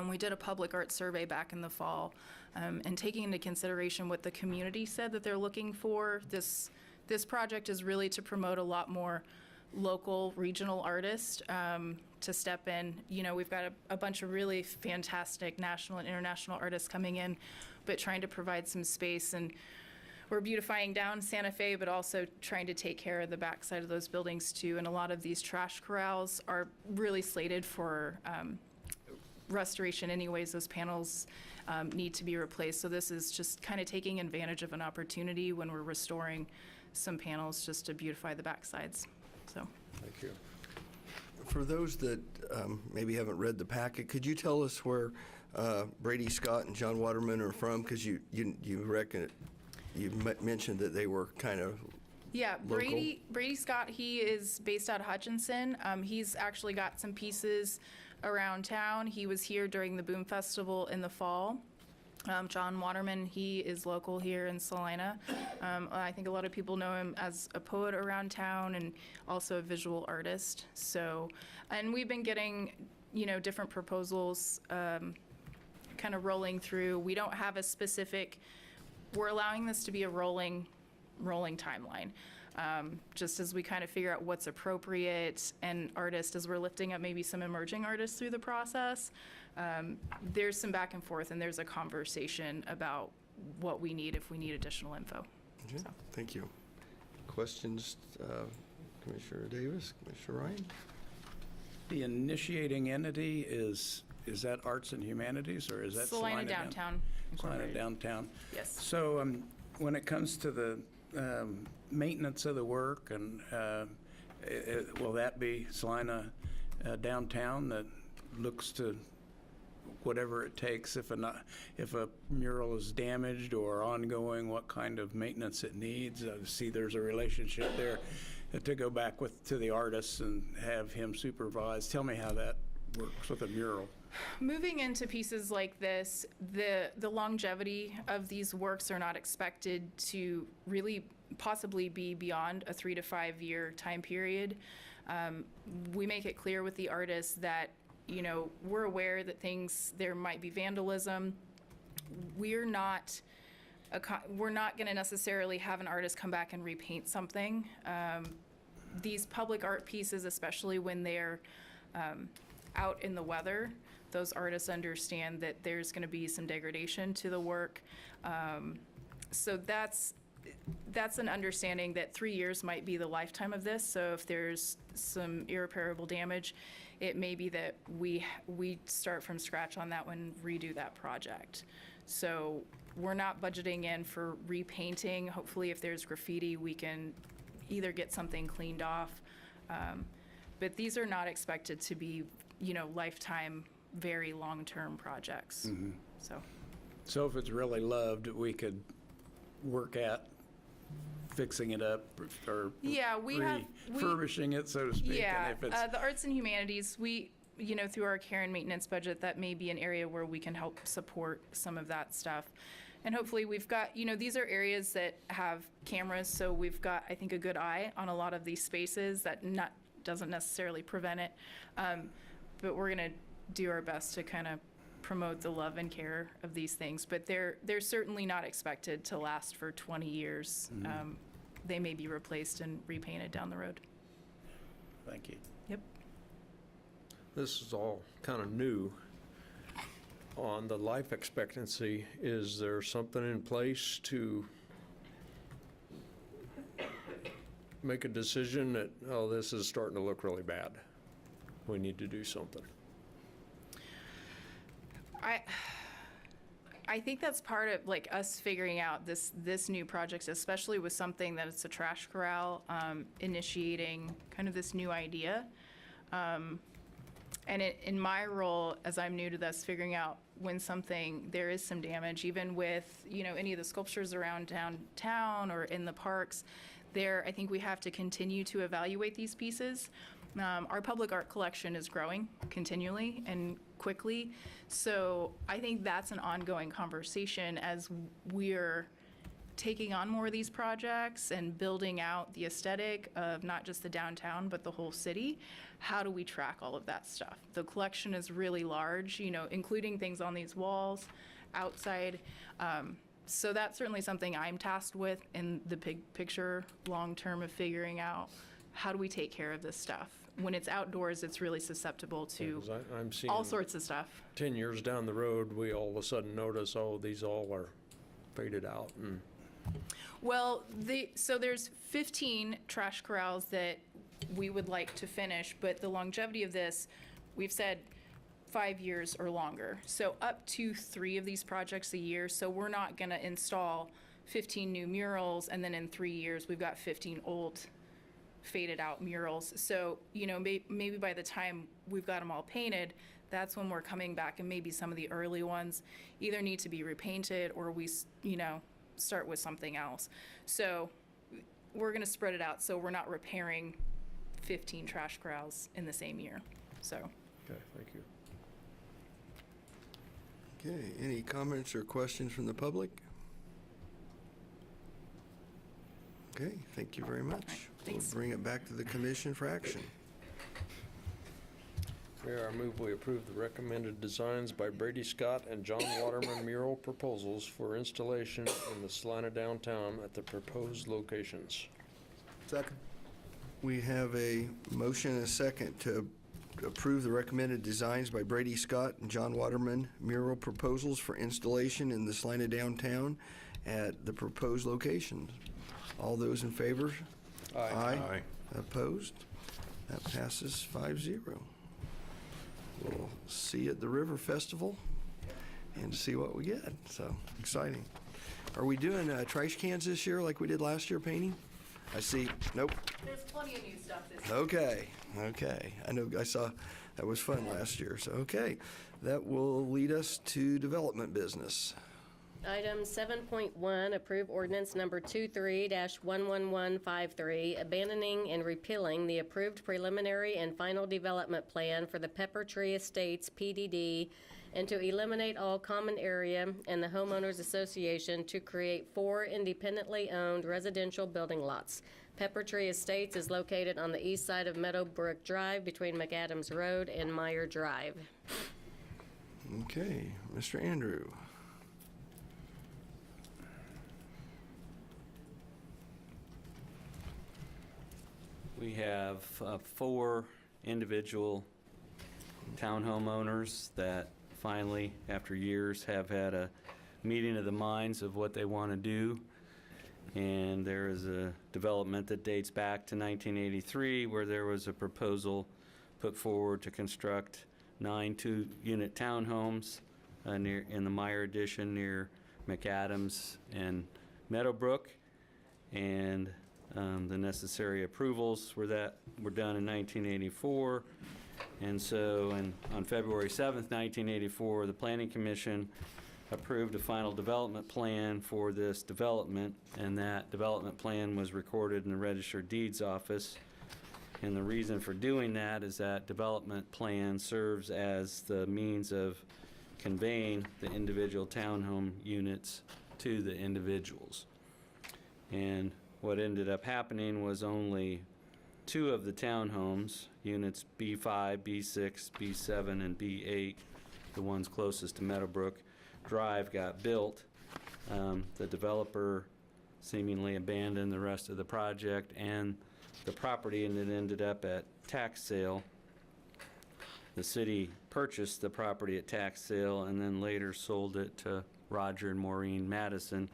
we did a public art survey back in the fall, and taking into consideration what the community said that they're looking for. This project is really to promote a lot more local, regional artists to step in. You know, we've got a bunch of really fantastic national and international artists coming in, but trying to provide some space. And we're beautifying down Santa Fe, but also trying to take care of the backside of those buildings too. And a lot of these trash corrals are really slated for restoration anyways. Those panels need to be replaced. So this is just kind of taking advantage of an opportunity when we're restoring some panels just to beautify the backsides. So. Thank you. For those that maybe haven't read the packet, could you tell us where Brady Scott and John Waterman are from? Because you reckon you mentioned that they were kind of Yeah, local. Brady Scott, he is based out of Hutchinson. He's actually got some pieces around town. He was here during the Boom Festival in the fall. John Waterman, he is local here in Salina. I think a lot of people know him as a poet around town and also a visual artist. So, and we've been getting, different proposals kind of rolling through. We don't have a specific, we're allowing this to be a rolling timeline. Just as we kind of figure out what's appropriate, and artists, as we're lifting up maybe some emerging artists through the process, there's some back and forth, and there's a conversation about what we need if we need additional info. Okay, So. Thank you. Questions, Commissioner Davis, Commissioner Ryan? The initiating entity is that Arts and Humanities, or is that Salina Downtown Salina Incorporated. Downtown? Yes. So when it comes to the maintenance of the work, and will that be Salina Downtown that looks to whatever it takes if a mural is damaged or ongoing, what kind of maintenance it needs? I see there's a relationship there to go back to the artist and have him supervise. Tell me how that works with a mural. Moving into pieces like this, the longevity of these works are not expected to really possibly be beyond a 3 to 5 year time period. We make it clear with the artists that, we're aware that there might be vandalism. We're not going to necessarily have an artist come back and repaint something. These public art pieces, especially when they're out in the weather, those artists understand that there's going to be some degradation to the work. So that's that's an understanding that 3 years might be the lifetime of this. So if there's some irreparable damage, it may be that we start from scratch on that one, redo that project. So we're not budgeting in for repainting. Hopefully, if there's graffiti, we can either get something cleaned off. But these are not expected to be, lifetime, very long-term projects. So if it's really loved, we could work at fixing it up or Yeah, refurbishing it, so to speak. Yeah, And if it's, the arts and humanities, we, through our care and maintenance budget, that may be an area where we can help support some of that stuff. And hopefully we've got, these are areas that have cameras, so we've got, I think, a good eye on a lot of these spaces that doesn't necessarily prevent it. But we're gonna do our best to kind of promote the love and care of these things. But they're certainly not expected to last for 20 years. They may be replaced and repainted down the road. thank you. Yep. This is all kind of new. On the life expectancy, is there something in place to make a decision that, oh, this is starting to look really bad? We need to do something. I think that's part of us figuring out this new project, especially with something that it's a trash corral, initiating kind of this new idea. And in my role, as I'm new to this, figuring out when there is some damage, even with, any of the sculptures around downtown or in the parks, I think we have to continue to evaluate these pieces. Our public art collection is growing continually and quickly, so I think that's an ongoing conversation as we're taking on more of these projects and building out the aesthetic of not just the downtown, but the whole city. How do we track all of that stuff? The collection is really large, including things on these walls, outside. So that's certainly something I'm tasked with in the big picture, long-term, of figuring out how do we take care of this stuff. When it's outdoors, it's really susceptible to I'm seeing all sorts of stuff. 10 years down the road, we all of a sudden notice, oh, these all are faded out. And Well, so there's 15 trash corrals that we would like to finish, but the longevity of this, we've said 5 years or longer. So up to 3 of these projects a year. So we're not going to install 15 new murals and then in 3 years we've got 15 old faded out murals. So, maybe by the time we've got them all painted, that's when we're coming back, and maybe some of the early ones either need to be repainted or we, start with something else. So we're going to spread it out so we're not repairing 15 trash corrals in the same year. So. okay, thank you. Okay, any comments or questions from the public? Okay, thank you very much. Thanks. We'll bring it back to the commission for action. Mayor, I move we approve the recommended designs by Brady Scott and John Waterman mural proposals for installation in the Salina downtown at the proposed locations. Second. We have a motion and a second to approve the recommended designs by Brady Scott and John Waterman mural proposals for installation in the Salina downtown at the proposed locations. All those in favor? Aye. Aye. Opposed? That passes 5-0. We'll see you at the River Festival and see what we get. So, exciting. Are we doing trash cans this year like we did last year painting? I see. Nope. There's plenty of new stuff this year. Okay. I know, I saw that was fun last year. So, okay. That will lead us to development business. Item 7.1, approve ordinance number 23-11153, abandoning and repealing the approved preliminary and final development plan for the Pepper Tree Estates PDD, and to eliminate all common area and the homeowners association to create 4 independently owned residential building lots. Pepper Tree Estates is located on the east side of Meadowbrook Drive between McAdams Road and Meyer Drive. Okay, Mr. Andrew. We have 4 individual town homeowners that finally, after years, have had a meeting of the minds of what they want to do. And there is a development that dates back to 1983 where there was a proposal put forward to construct 9 two-unit townhomes in the Meyer Addition near McAdams and Meadowbrook. And the necessary approvals were done in 1984. And so on February 7th, 1984, the Planning Commission approved a final development plan for this development, and that development plan was recorded in the Register of Deeds office. And the reason for doing that is that development plan serves as the means of conveying the individual townhome units to the individuals. And what ended up happening was only 2 of the townhomes, units B5, B6, B7, and B8, the ones closest to Meadowbrook Drive, got built. The developer seemingly abandoned the rest of the project and the property, and it ended up at tax sale. The city purchased the property at tax sale and then later sold it to Roger and Maureen Madison.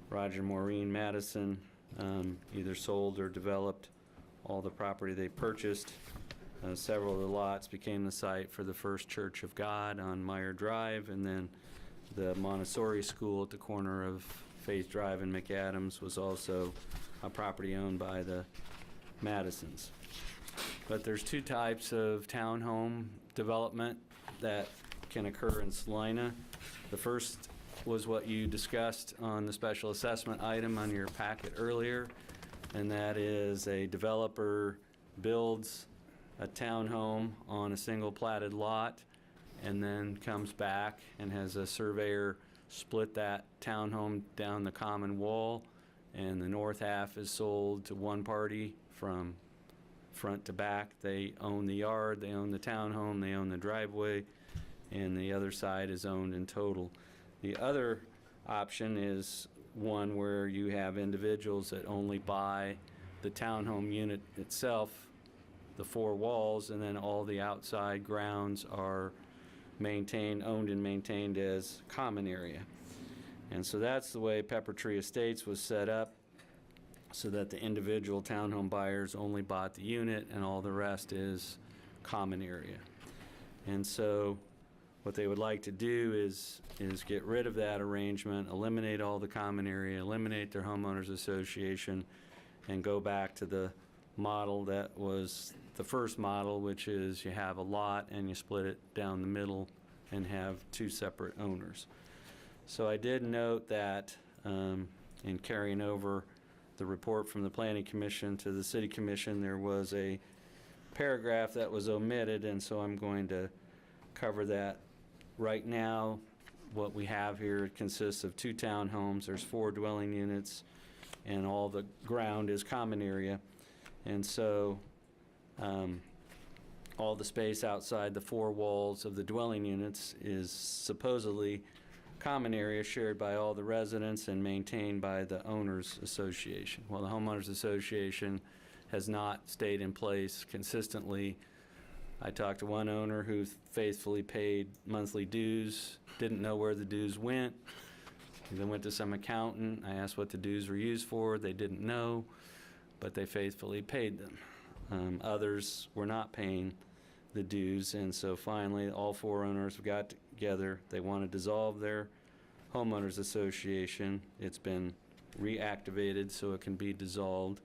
Roger and Maureen Madison either sold or developed all the property they purchased. Several of the lots became the site for the First Church of God on Meyer Drive, and then the Montessori School at the corner of Faith Drive and McAdams was also a property owned by the Madisons. But there's 2 types of townhome development that can occur in Salina. The first was what you discussed on the special assessment item on your packet earlier, and that is a developer builds a townhome on a single platted lot and then comes back and has a surveyor split that townhome down the common wall, and the north half is sold to one party from front to back. They own the yard, they own the townhome, they own the driveway, and the other side is owned in total. The other option is one where you have individuals that only buy the townhome unit itself, the 4 walls, and then all the outside grounds are owned and maintained as common area. And so that's the way Pepper Tree Estates was set up, so that the individual townhome buyers only bought the unit and all the rest is common area. And so what they would like to do is get rid of that arrangement, eliminate all the common area, eliminate their homeowners association, and go back to the model that was the first model, which is you have a lot and you split it down the middle and have 2 separate owners. So I did note that in carrying over the report from the Planning Commission to the City Commission, there was a paragraph that was omitted, and so I'm going to cover that right now. What we have here consists of 2 townhomes. There's 4 dwelling units, and all the ground is common area. And so all the space outside the 4 walls of the dwelling units is supposedly common area shared by all the residents and maintained by the owners association. Well, the homeowners association has not stayed in place consistently. I talked to one owner who faithfully paid monthly dues, didn't know where the dues went. He then went to some accountant. I asked what the dues were used for. They didn't know, but they faithfully paid them. Others were not paying the dues, and so finally all 4 owners got together. They want to dissolve their homeowners association. It's been reactivated so it can be dissolved.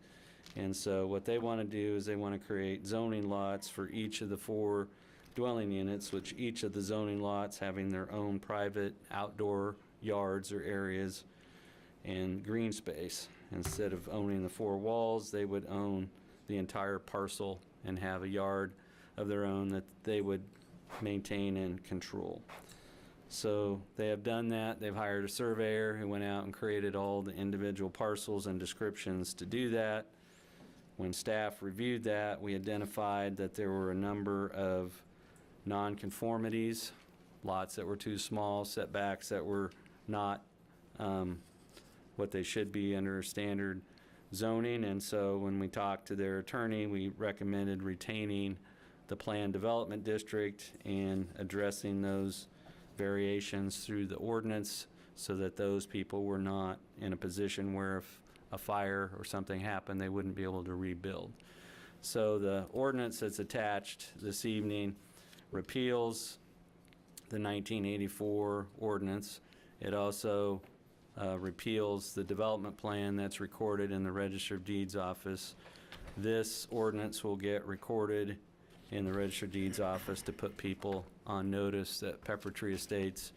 And so what they want to do is they want to create zoning lots for each of the 4 dwelling units, which each of the zoning lots having their own private outdoor yards or areas and green space. Instead of owning the 4 walls, they would own the entire parcel and have a yard of their own that they would maintain and control. So they have done that. They've hired a surveyor who went out and created all the individual parcels and descriptions to do that. When staff reviewed that, we identified that there were a number of nonconformities, lots that were too small, setbacks that were not what they should be under standard zoning. And so when we talked to their attorney, we recommended retaining the planned development district and addressing those variations through the ordinance so that those people were not in a position where if a fire or something happened, they wouldn't be able to rebuild. So the ordinance that's attached this evening repeals the 1984 ordinance. It also repeals the development plan that's recorded in the Register of Deeds office. This ordinance will get recorded in the Register of Deeds office to put people on notice that Pepper Tree Estates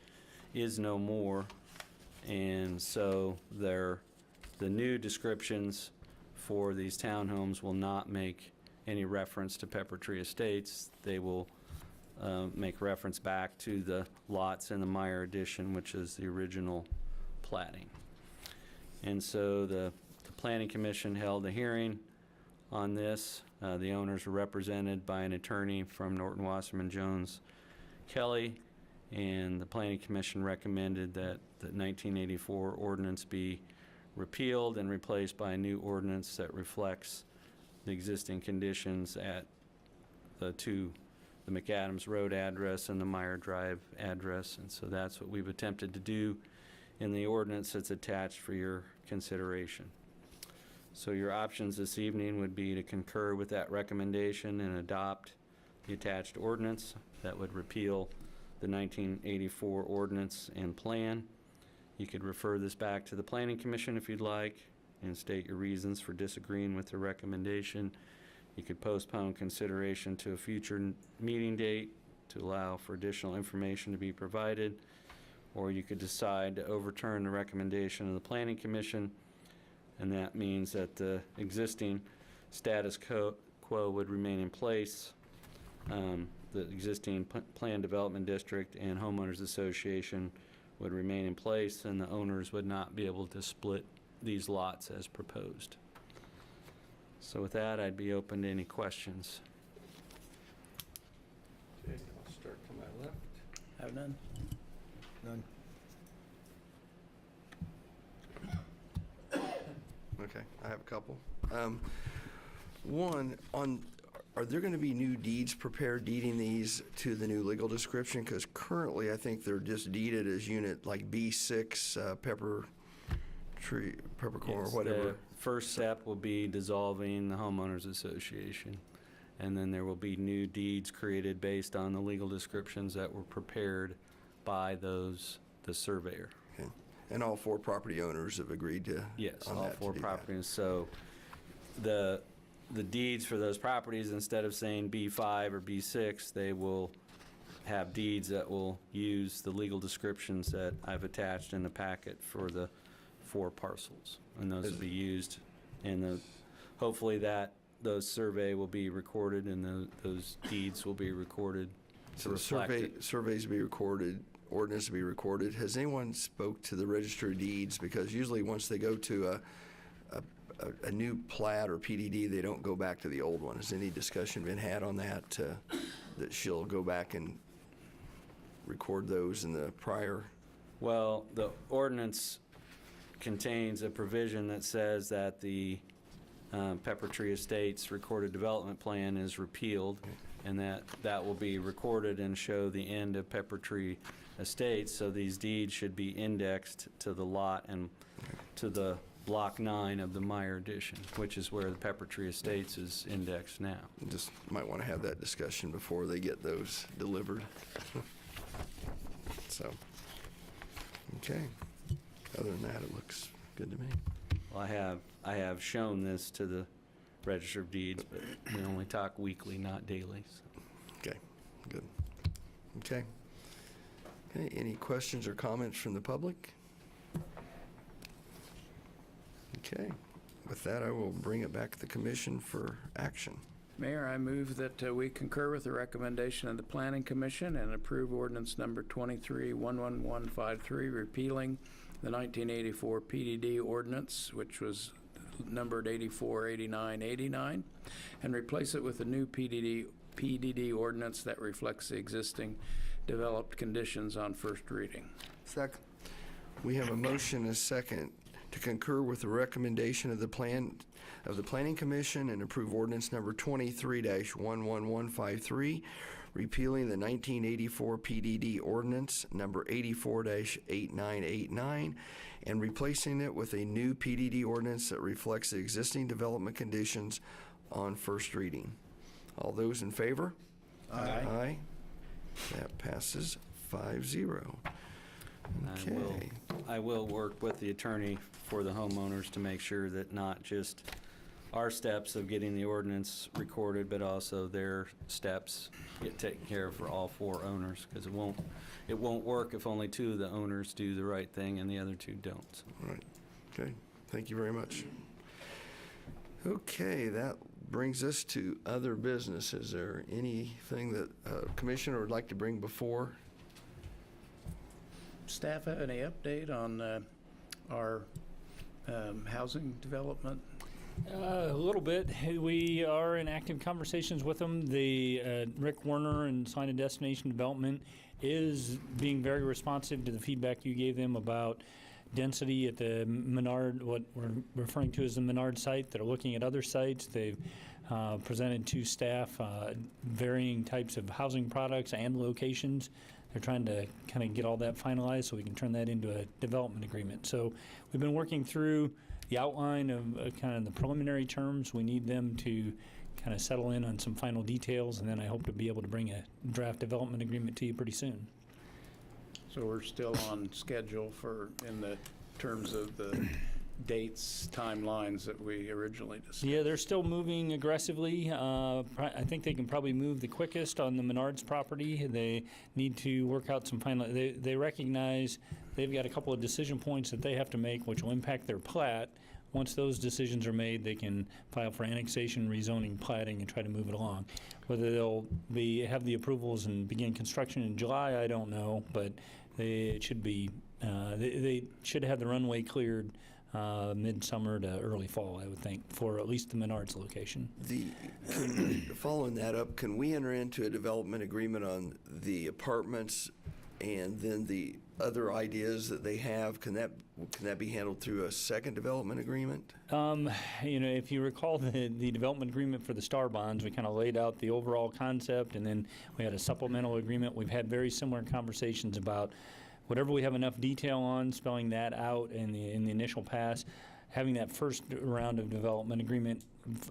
is no more. And so the new descriptions for these townhomes will not make any reference to Pepper Tree Estates. They will make reference back to the lots in the Meyer Addition, which is the original platting. And so the Planning Commission held a hearing on this. The owners were represented by an attorney from Norton Wasserman Jones Kelly, and the Planning Commission recommended that the 1984 ordinance be repealed and replaced by a new ordinance that reflects the existing conditions at the McAdams Road address and the Meyer Drive address. And so that's what we've attempted to do in the ordinance that's attached for your consideration. So your options this evening would be to concur with that recommendation and adopt the attached ordinance that would repeal the 1984 ordinance and plan. You could refer this back to the Planning Commission if you'd like and state your reasons for disagreeing with the recommendation. You could postpone consideration to a future meeting date to allow for additional information to be provided, or you could decide to overturn the recommendation of the Planning Commission, and that means that the existing status quo would remain in place. The existing planned development district and homeowners association would remain in place, and the owners would not be able to split these lots as proposed. So with that, I'd be open to any questions. Okay, I'll start to my left. Have none? None. Okay, I have a couple. One, are there going to be new deeds prepared deeding these to the new legal description? Because currently, I think they're just deeded as unit like B6, Peppercorn or Yes, whatever. the first step will be dissolving the homeowners association, and then there will be new deeds created based on the legal descriptions that were prepared by the surveyor. Okay. And all four property owners have agreed to Yes, on all that to four do that. properties. So the deeds for those properties, instead of saying B5 or B6, they will have deeds that will use the legal descriptions that I've attached in the packet for the 4 parcels. And those will be used, and hopefully those survey will be recorded and those deeds will be recorded to So reflect it. surveys be recorded, ordinance to be recorded. Has anyone spoke to the Register of Deeds? Because usually once they go to a new plat or PDD, they don't go back to the old one. Has any discussion been had on that, that she'll go back and record those in the prior? Well, the ordinance contains a provision that says that the Pepper Tree Estates recorded development plan is repealed, and that will be recorded and show the end of Pepper Tree Estates. So these deeds should be indexed to the lot and to the Block 9 of the Meyer Addition, which is where the Pepper Tree Estates is indexed now. Just might want to have that discussion before they get those delivered. So, okay. Other than that, it looks good to me. Well, I have shown this to the Register of Deeds, but we only talk weekly, not daily. So. Okay, good. Okay. Okay, any questions or comments from the public? Okay, with that, I will bring it back to the commission for action. Mayor, I move that we concur with the recommendation of the Planning Commission and approve ordinance number 23-11153, repealing the 1984 PDD ordinance, which was numbered 848989, and replace it with a new PDD ordinance that reflects the existing developed conditions on first reading. Second. We have a motion and a second to concur with the recommendation of the Planning Commission and approve ordinance number 23-11153, repealing the 1984 PDD ordinance number 84-8989 and replacing it with a new PDD ordinance that reflects the existing development conditions on first reading. All those in favor? Aye. Aye. That passes 5-0. Okay. I will work with the attorney for the homeowners to make sure that not just our steps of getting the ordinance recorded, but also their steps get taken care of for all 4 owners, because it won't work if only 2 of the owners do the right thing and the other 2 don't. All right. Okay. Thank you very much. Okay, that brings us to other business. Is there anything that Commissioner would like to bring before? Staff have any update on our housing development? A little bit. We are in active conversations with them. The Rick Werner and Salina Destination Development is being very responsive to the feedback you gave them about density at the Menard, what we're referring to as the Menard site. They're looking at other sites. They've presented to staff varying types of housing products and locations. They're trying to kind of get all that finalized so we can turn that into a development agreement. So we've been working through the outline of kind of the preliminary terms. We need them to kind of settle in on some final details, and then I hope to be able to bring a draft development agreement to you pretty soon. So we're still on schedule in the terms of the dates, timelines that we originally discussed? Yeah, they're still moving aggressively. I think they can probably move the quickest on the Menards property. They need to work out some final, they recognize they've got a couple of decision points that they have to make which will impact their plat. Once those decisions are made, they can file for annexation, rezoning, platting, and try to move it along. Whether they'll have the approvals and begin construction in July, I don't know, but they should be, they should have the runway cleared midsummer to early fall, I would think, for at least the Menards location. Following that up, can we enter into a development agreement on the apartments and then the other ideas that they have? Can that be handled through a second development agreement? If you recall the development agreement for the Star Bonds, we kind of laid out the overall concept, and then we had a supplemental agreement. We've had very similar conversations about whatever we have enough detail on, spelling that out in the initial pass, having that first round of development agreement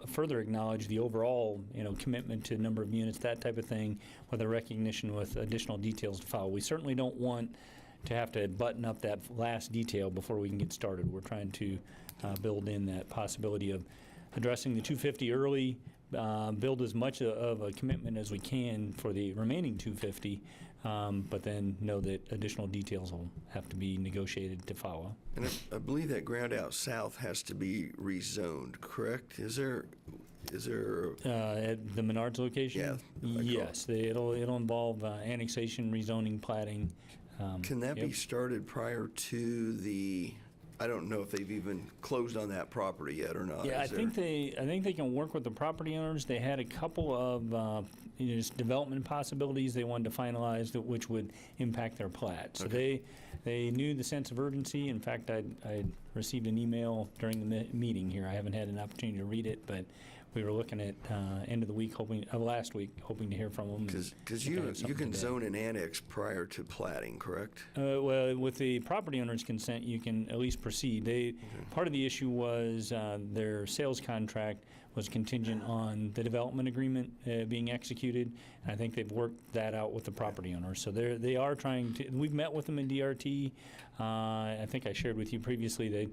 further acknowledge the overall, commitment to number of units, that type of thing, with a recognition with additional details to follow. We certainly don't want to have to button up that last detail before we can get started. We're trying to build in that possibility of addressing the 250 early, build as much of a commitment as we can for the remaining 250, but then know that additional details will have to be negotiated to follow. And I believe that ground out south has to be rezoned, correct? Is there at the Menards location? Yeah. Yes, it'll involve annexation, rezoning, platting. Can that be started prior to the? I don't know if they've even closed on that property yet or not. Yeah, I think they can work with the property owners. They had a couple of just development possibilities they wanted to finalize which would impact their plat. So they knew the sense of urgency. In fact, I received an email during the meeting here. I haven't had an opportunity to read it, but we were looking at end of the week, last week, hoping to hear from them. Because you can zone an annex prior to platting, correct? Well, with the property owner's consent, you can at least proceed. Part of the issue was their sales contract was contingent on the development agreement being executed. And I think they've worked that out with the property owners. So they are trying to. We've met with them in DRT. I think I shared with you previously they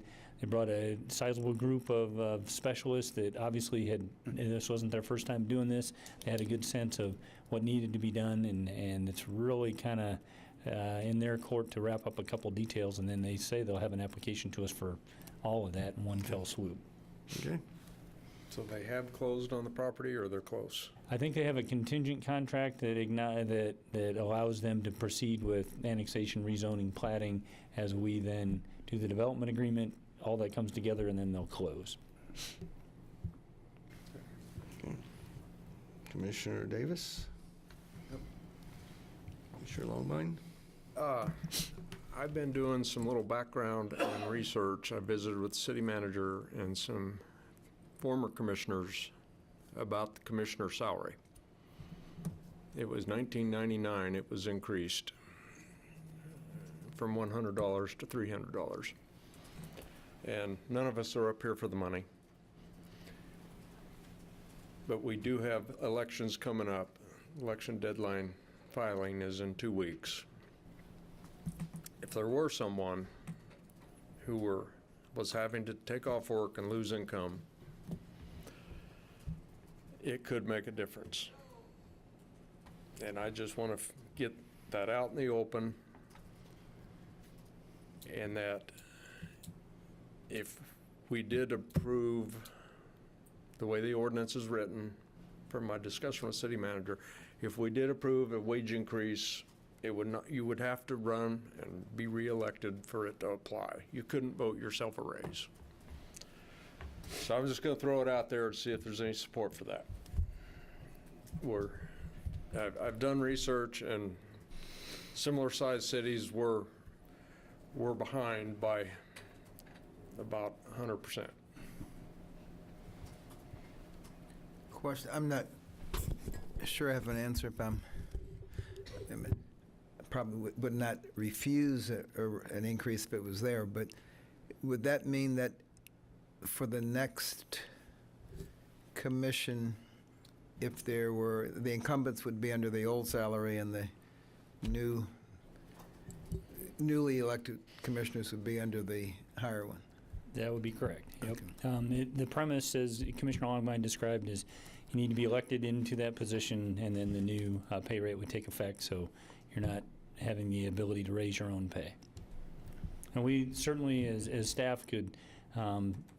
brought a sizable group of specialists that obviously this wasn't their first time doing this. They had a good sense of what needed to be done, and it's really kind of in their court to wrap up a couple details, and then they say they'll have an application to us for all of that in one fell swoop. Okay. So they have closed on the property, or they're close? I think they have a contingent contract that allows them to proceed with annexation, rezoning, platting, as we then do the development agreement. All that comes together, and then they'll close. Okay. Commissioner Davis? Yep. Commissioner Longmine? I've been doing some little background and research. I visited with the city manager and some former commissioners about the commissioner salary. It was $19.99, it was increased from $100 to $300. And none of us are up here for the money. But we do have elections coming up. Election deadline filing is in 2 weeks. If there were someone who was having to take off work and lose income, it could make a difference. And I just want to get that out in the open, and that if we did approve the way the ordinance is written, from my discussion with city manager, if we did approve a wage increase, it would not, you would have to run and be reelected for it to apply. You couldn't vote yourself a raise. So I'm just going to throw it out there and see if there's any support for that. I've done research, and similar sized cities were behind by about 100%. Question, I'm not sure I have an answer if I probably would not refuse an increase if it was there, but would that mean that for the next commission, if there were, the incumbents would be under the old salary and the newly elected commissioners would be under the higher one? That would be correct. Yep. Okay. The premise, as Commissioner Longmire described, is you need to be elected into that position, and then the new pay rate would take effect, so you're not having the ability to raise your own pay. And we certainly, as staff, could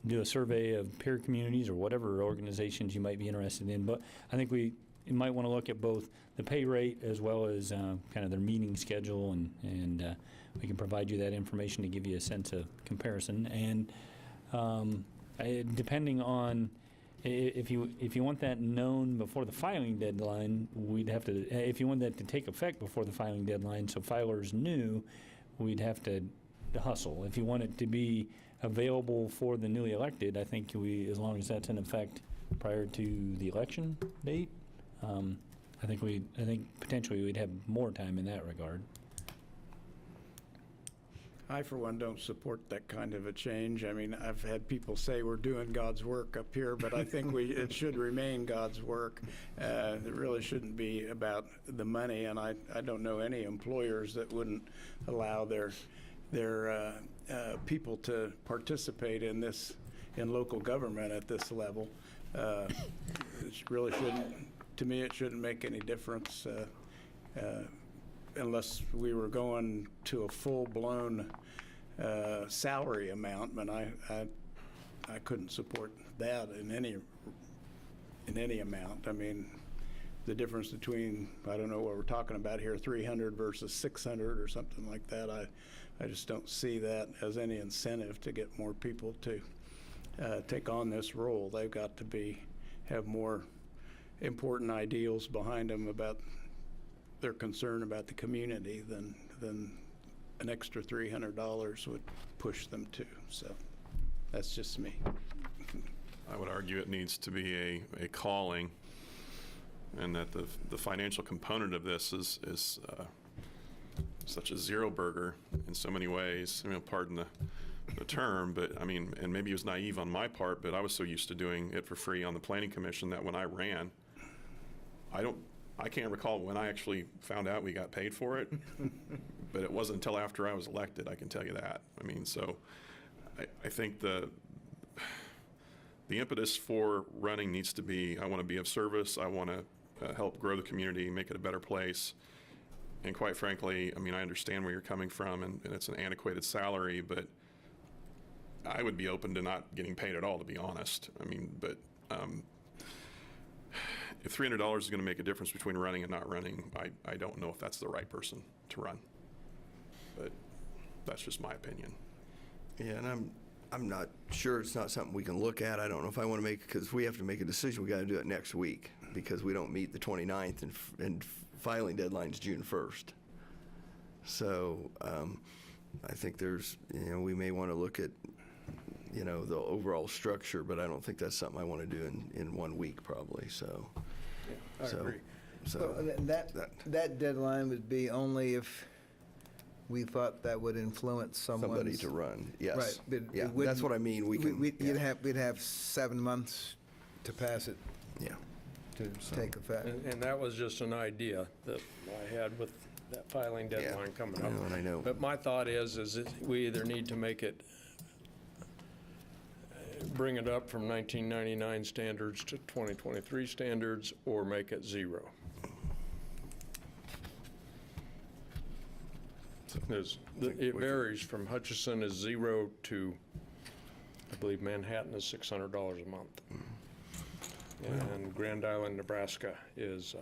do a survey of peer communities or whatever organizations you might be interested in. But I think you might want to look at both the pay rate as well as kind of their meeting schedule, and we can provide you that information to give you a sense of comparison. And depending on if you want that known before the filing deadline, we'd have to, if you want that to take effect before the filing deadline, so filers knew, we'd have to hustle. If you want it to be available for the newly elected, I think as long as that's in effect prior to the election date, I think potentially we'd have more time in that regard. I, for one, don't support that kind of a change. I mean, I've had people say we're doing God's work up here, but I think it should remain God's work. It really shouldn't be about the money, and I don't know any employers that wouldn't allow their people to participate in local government at this level. It really shouldn't, to me, it shouldn't make any difference unless we were going to a full-blown salary amount, but I couldn't support that in any amount. I mean, the difference between, I don't know what we're talking about here, 300 versus 600 or something like that, I just don't see that as any incentive to get more people to take on this role. They've got to have more important ideals behind them about their concern about the community than an extra $300 would push them to. So that's just me. I would argue it needs to be a calling, and that the financial component of this is such a zero burger in so many ways. I mean, pardon the term, but I mean, and maybe it was naive on my part, but I was so used to doing it for free on the Planning Commission that when I ran, I can't recall when I actually found out we got paid for it, but it wasn't until after I was elected, I can tell you that. I mean, so I think the impetus for running needs to be, I want to be of service, I want to help grow the community, make it a better place. And quite frankly, I mean, I understand where you're coming from, and it's an antiquated salary, but I would be open to not getting paid at all, to be honest. I mean, but if $300 is going to make a difference between running and not running, I don't know if that's the right person to run. But that's just my opinion. Yeah, and I'm not sure, it's not something we can look at. I don't know if I want to make, because we have to make a decision. We got to do it next week because we don't meet the 29th, and filing deadline's June 1st. So I think there's, we may want to look at, the overall structure, but I don't think that's something I want to do in 1 week probably. So, I agree. So That deadline would be only if we thought that would influence someone's... somebody to run, yes. Right. but it Yeah, that's wouldn't- what I mean. We can, We'd yeah. have 7 months to pass it, Yeah. to take effect. And that was just an idea that I had with that filing deadline coming I up. know, and I know. But my thought is that we either need to make it, bring it up from 1999 standards to 2023 standards, or make it 0. It varies from Hutchinson is 0 to, I believe Manhattan is $600 a month. And Grand Island, Nebraska is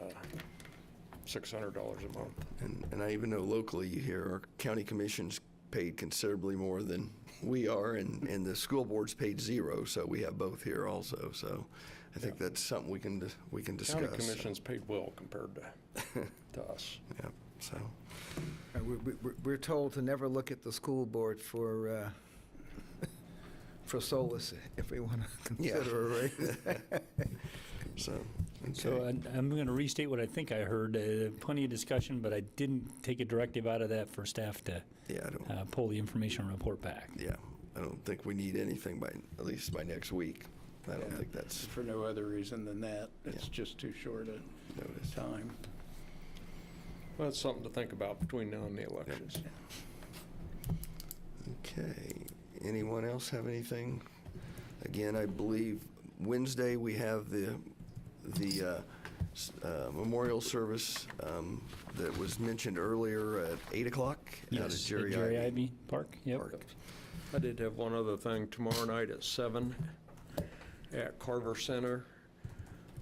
$600 a month. And I even know locally, you hear our county commission's paid considerably more than we are, and the school board's paid 0, so we have both here also. So I think that's something we can discuss. County commission's paid well compared to us. Yeah, so. We're told to never look at the school board for solace if we want to consider a raise. So, So okay. I'm going to restate what I think I heard. Plenty of discussion, but I didn't take a directive out of that for staff to Yeah, I don't, pull the information and report back. yeah, I don't think we need anything at least by next week. I don't think that's For no other reason than that. It's just too short a noticed. time. Well, that's something to think about between now and the elections. Okay, anyone else have anything? Again, I believe Wednesday we have the memorial service that was mentioned earlier at 8 o'clock out at Jerry Ivy Park. Yep. Park. I did have one other thing. Tomorrow night at 7 at Carver Center,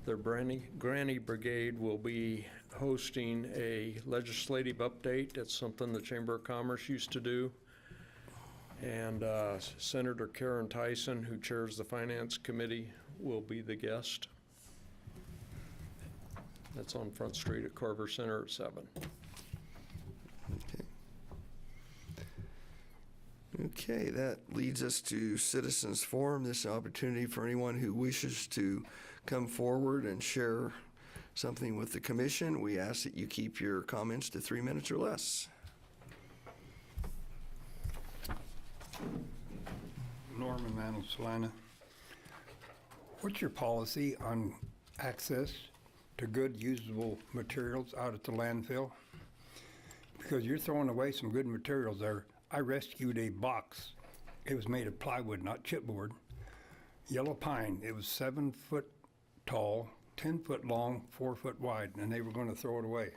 the Granny Brigade will be hosting a legislative update. It's something the Chamber of Commerce used to do. And Senator Karen Tyson, who chairs the Finance Committee, will be the guest. That's on Front Street at Carver Center at 7. Okay, that leads us to Citizens Forum. This is an opportunity for anyone who wishes to come forward and share something with the commission. We ask that you keep your comments to 3 minutes or less. Norman Mantle, Salina. What's your policy on access to good usable materials out at the landfill? Because you're throwing away some good materials there. I rescued a box. It was made of plywood, not chipboard. Yellow pine. It was 7 foot tall, 10 foot long, 4 foot wide, and they were going to throw it away.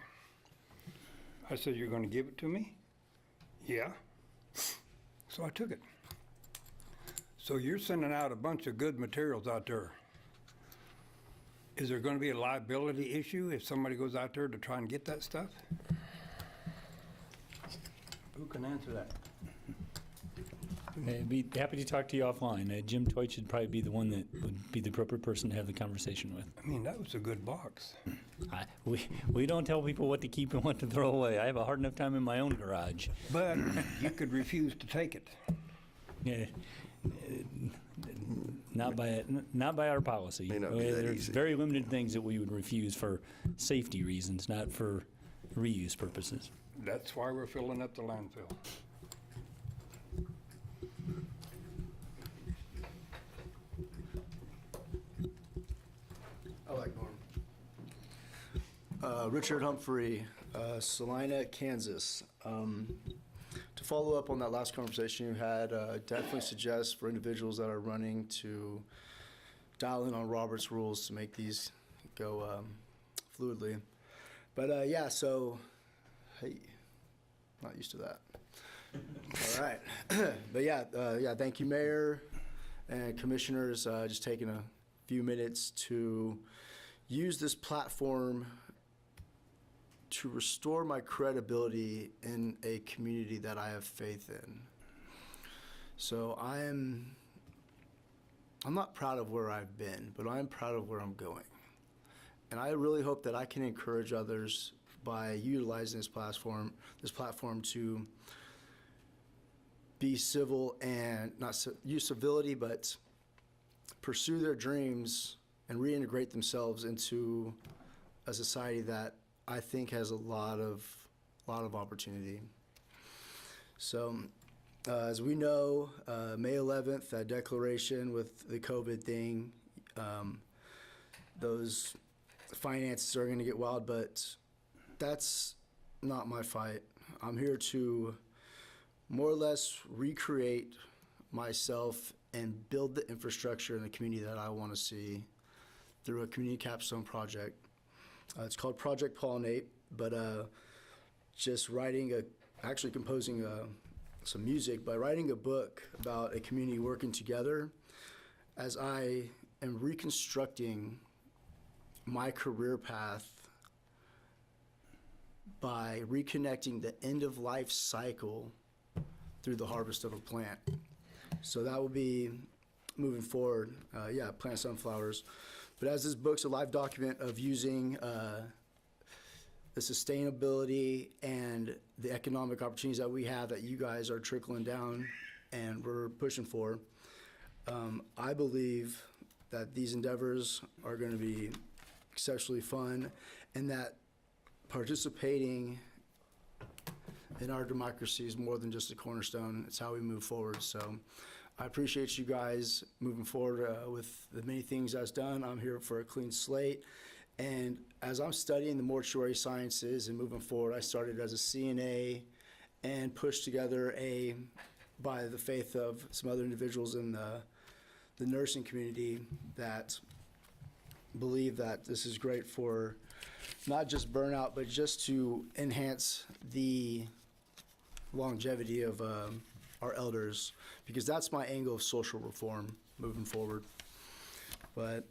I said, "You're going to give it to me?" "Yeah." So I took it. So you're sending out a bunch of good materials out there. Is there going to be a liability issue if somebody goes out there to try and get that stuff? Who can answer that? I'd be happy to talk to you offline. Jim Toit should probably be the one that would be the appropriate person to have the conversation with. I mean, that was a good box. We don't tell people what to keep and what to throw away. I have a hard enough time in my own garage. But you could refuse to take it. Yeah, not by our policy. May not be that There's easy. very limited things that we would refuse for safety reasons, not for reuse purposes. That's why we're filling up the landfill. I like Norm. Richard Humphrey, Salina, Kansas. To follow up on that last conversation you had, definitely suggest for individuals that are running to dial in on Robert's rules to make these go fluidly. But yeah, so, hey, not used to that. All right. But yeah, thank you, Mayor and Commissioners, just taking a few minutes to use this platform to restore my credibility in a community that I have faith in. So I'm not proud of where I've been, but I'm proud of where I'm going. And I really hope that I can encourage others by utilizing this platform to be civil and not use civility, but pursue their dreams and reintegrate themselves into a society that I think has a lot of opportunity. So, as we know, May 11th, that declaration with the COVID thing, those finances are going to get wild, but that's not my fight. I'm here to more or less recreate myself and build the infrastructure in the community that I want to see through a community capstone project. It's called Project Pollinate, but just actually composing some music by writing a book about a community working together as I am reconstructing my career path by reconnecting the end-of-life cycle through the harvest of a plant. So that will be moving forward, plant sunflowers. But as this book's a live document of using the sustainability and the economic opportunities that we have that you guys are trickling down and we're pushing for, I believe that these endeavors are going to be exceptionally fun, and that participating in our democracy is more than just a cornerstone. It's how we move forward. So I appreciate you guys moving forward with the many things that's done. I'm here for a clean slate. And as I'm studying the mortuary sciences and moving forward, I started as a CNA and pushed together by the faith of some other individuals in the nursing community that believe that this is great for not just burnout, but just to enhance the longevity of our elders, because that's my angle of social reform moving forward. But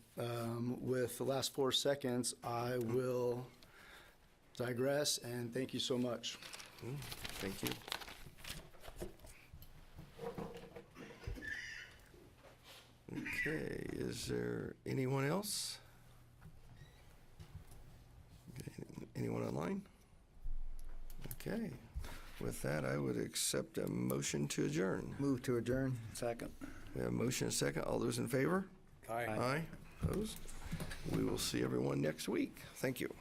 with the last 4 seconds, I will digress, and thank you so much. Thank you. Okay, is there anyone else? Anyone online? Okay. With that, I would accept a motion to adjourn. Move to adjourn. Second. We have a motion and a second. All those in favor? Aye. Aye. Opposed? We will see everyone next week. Thank you.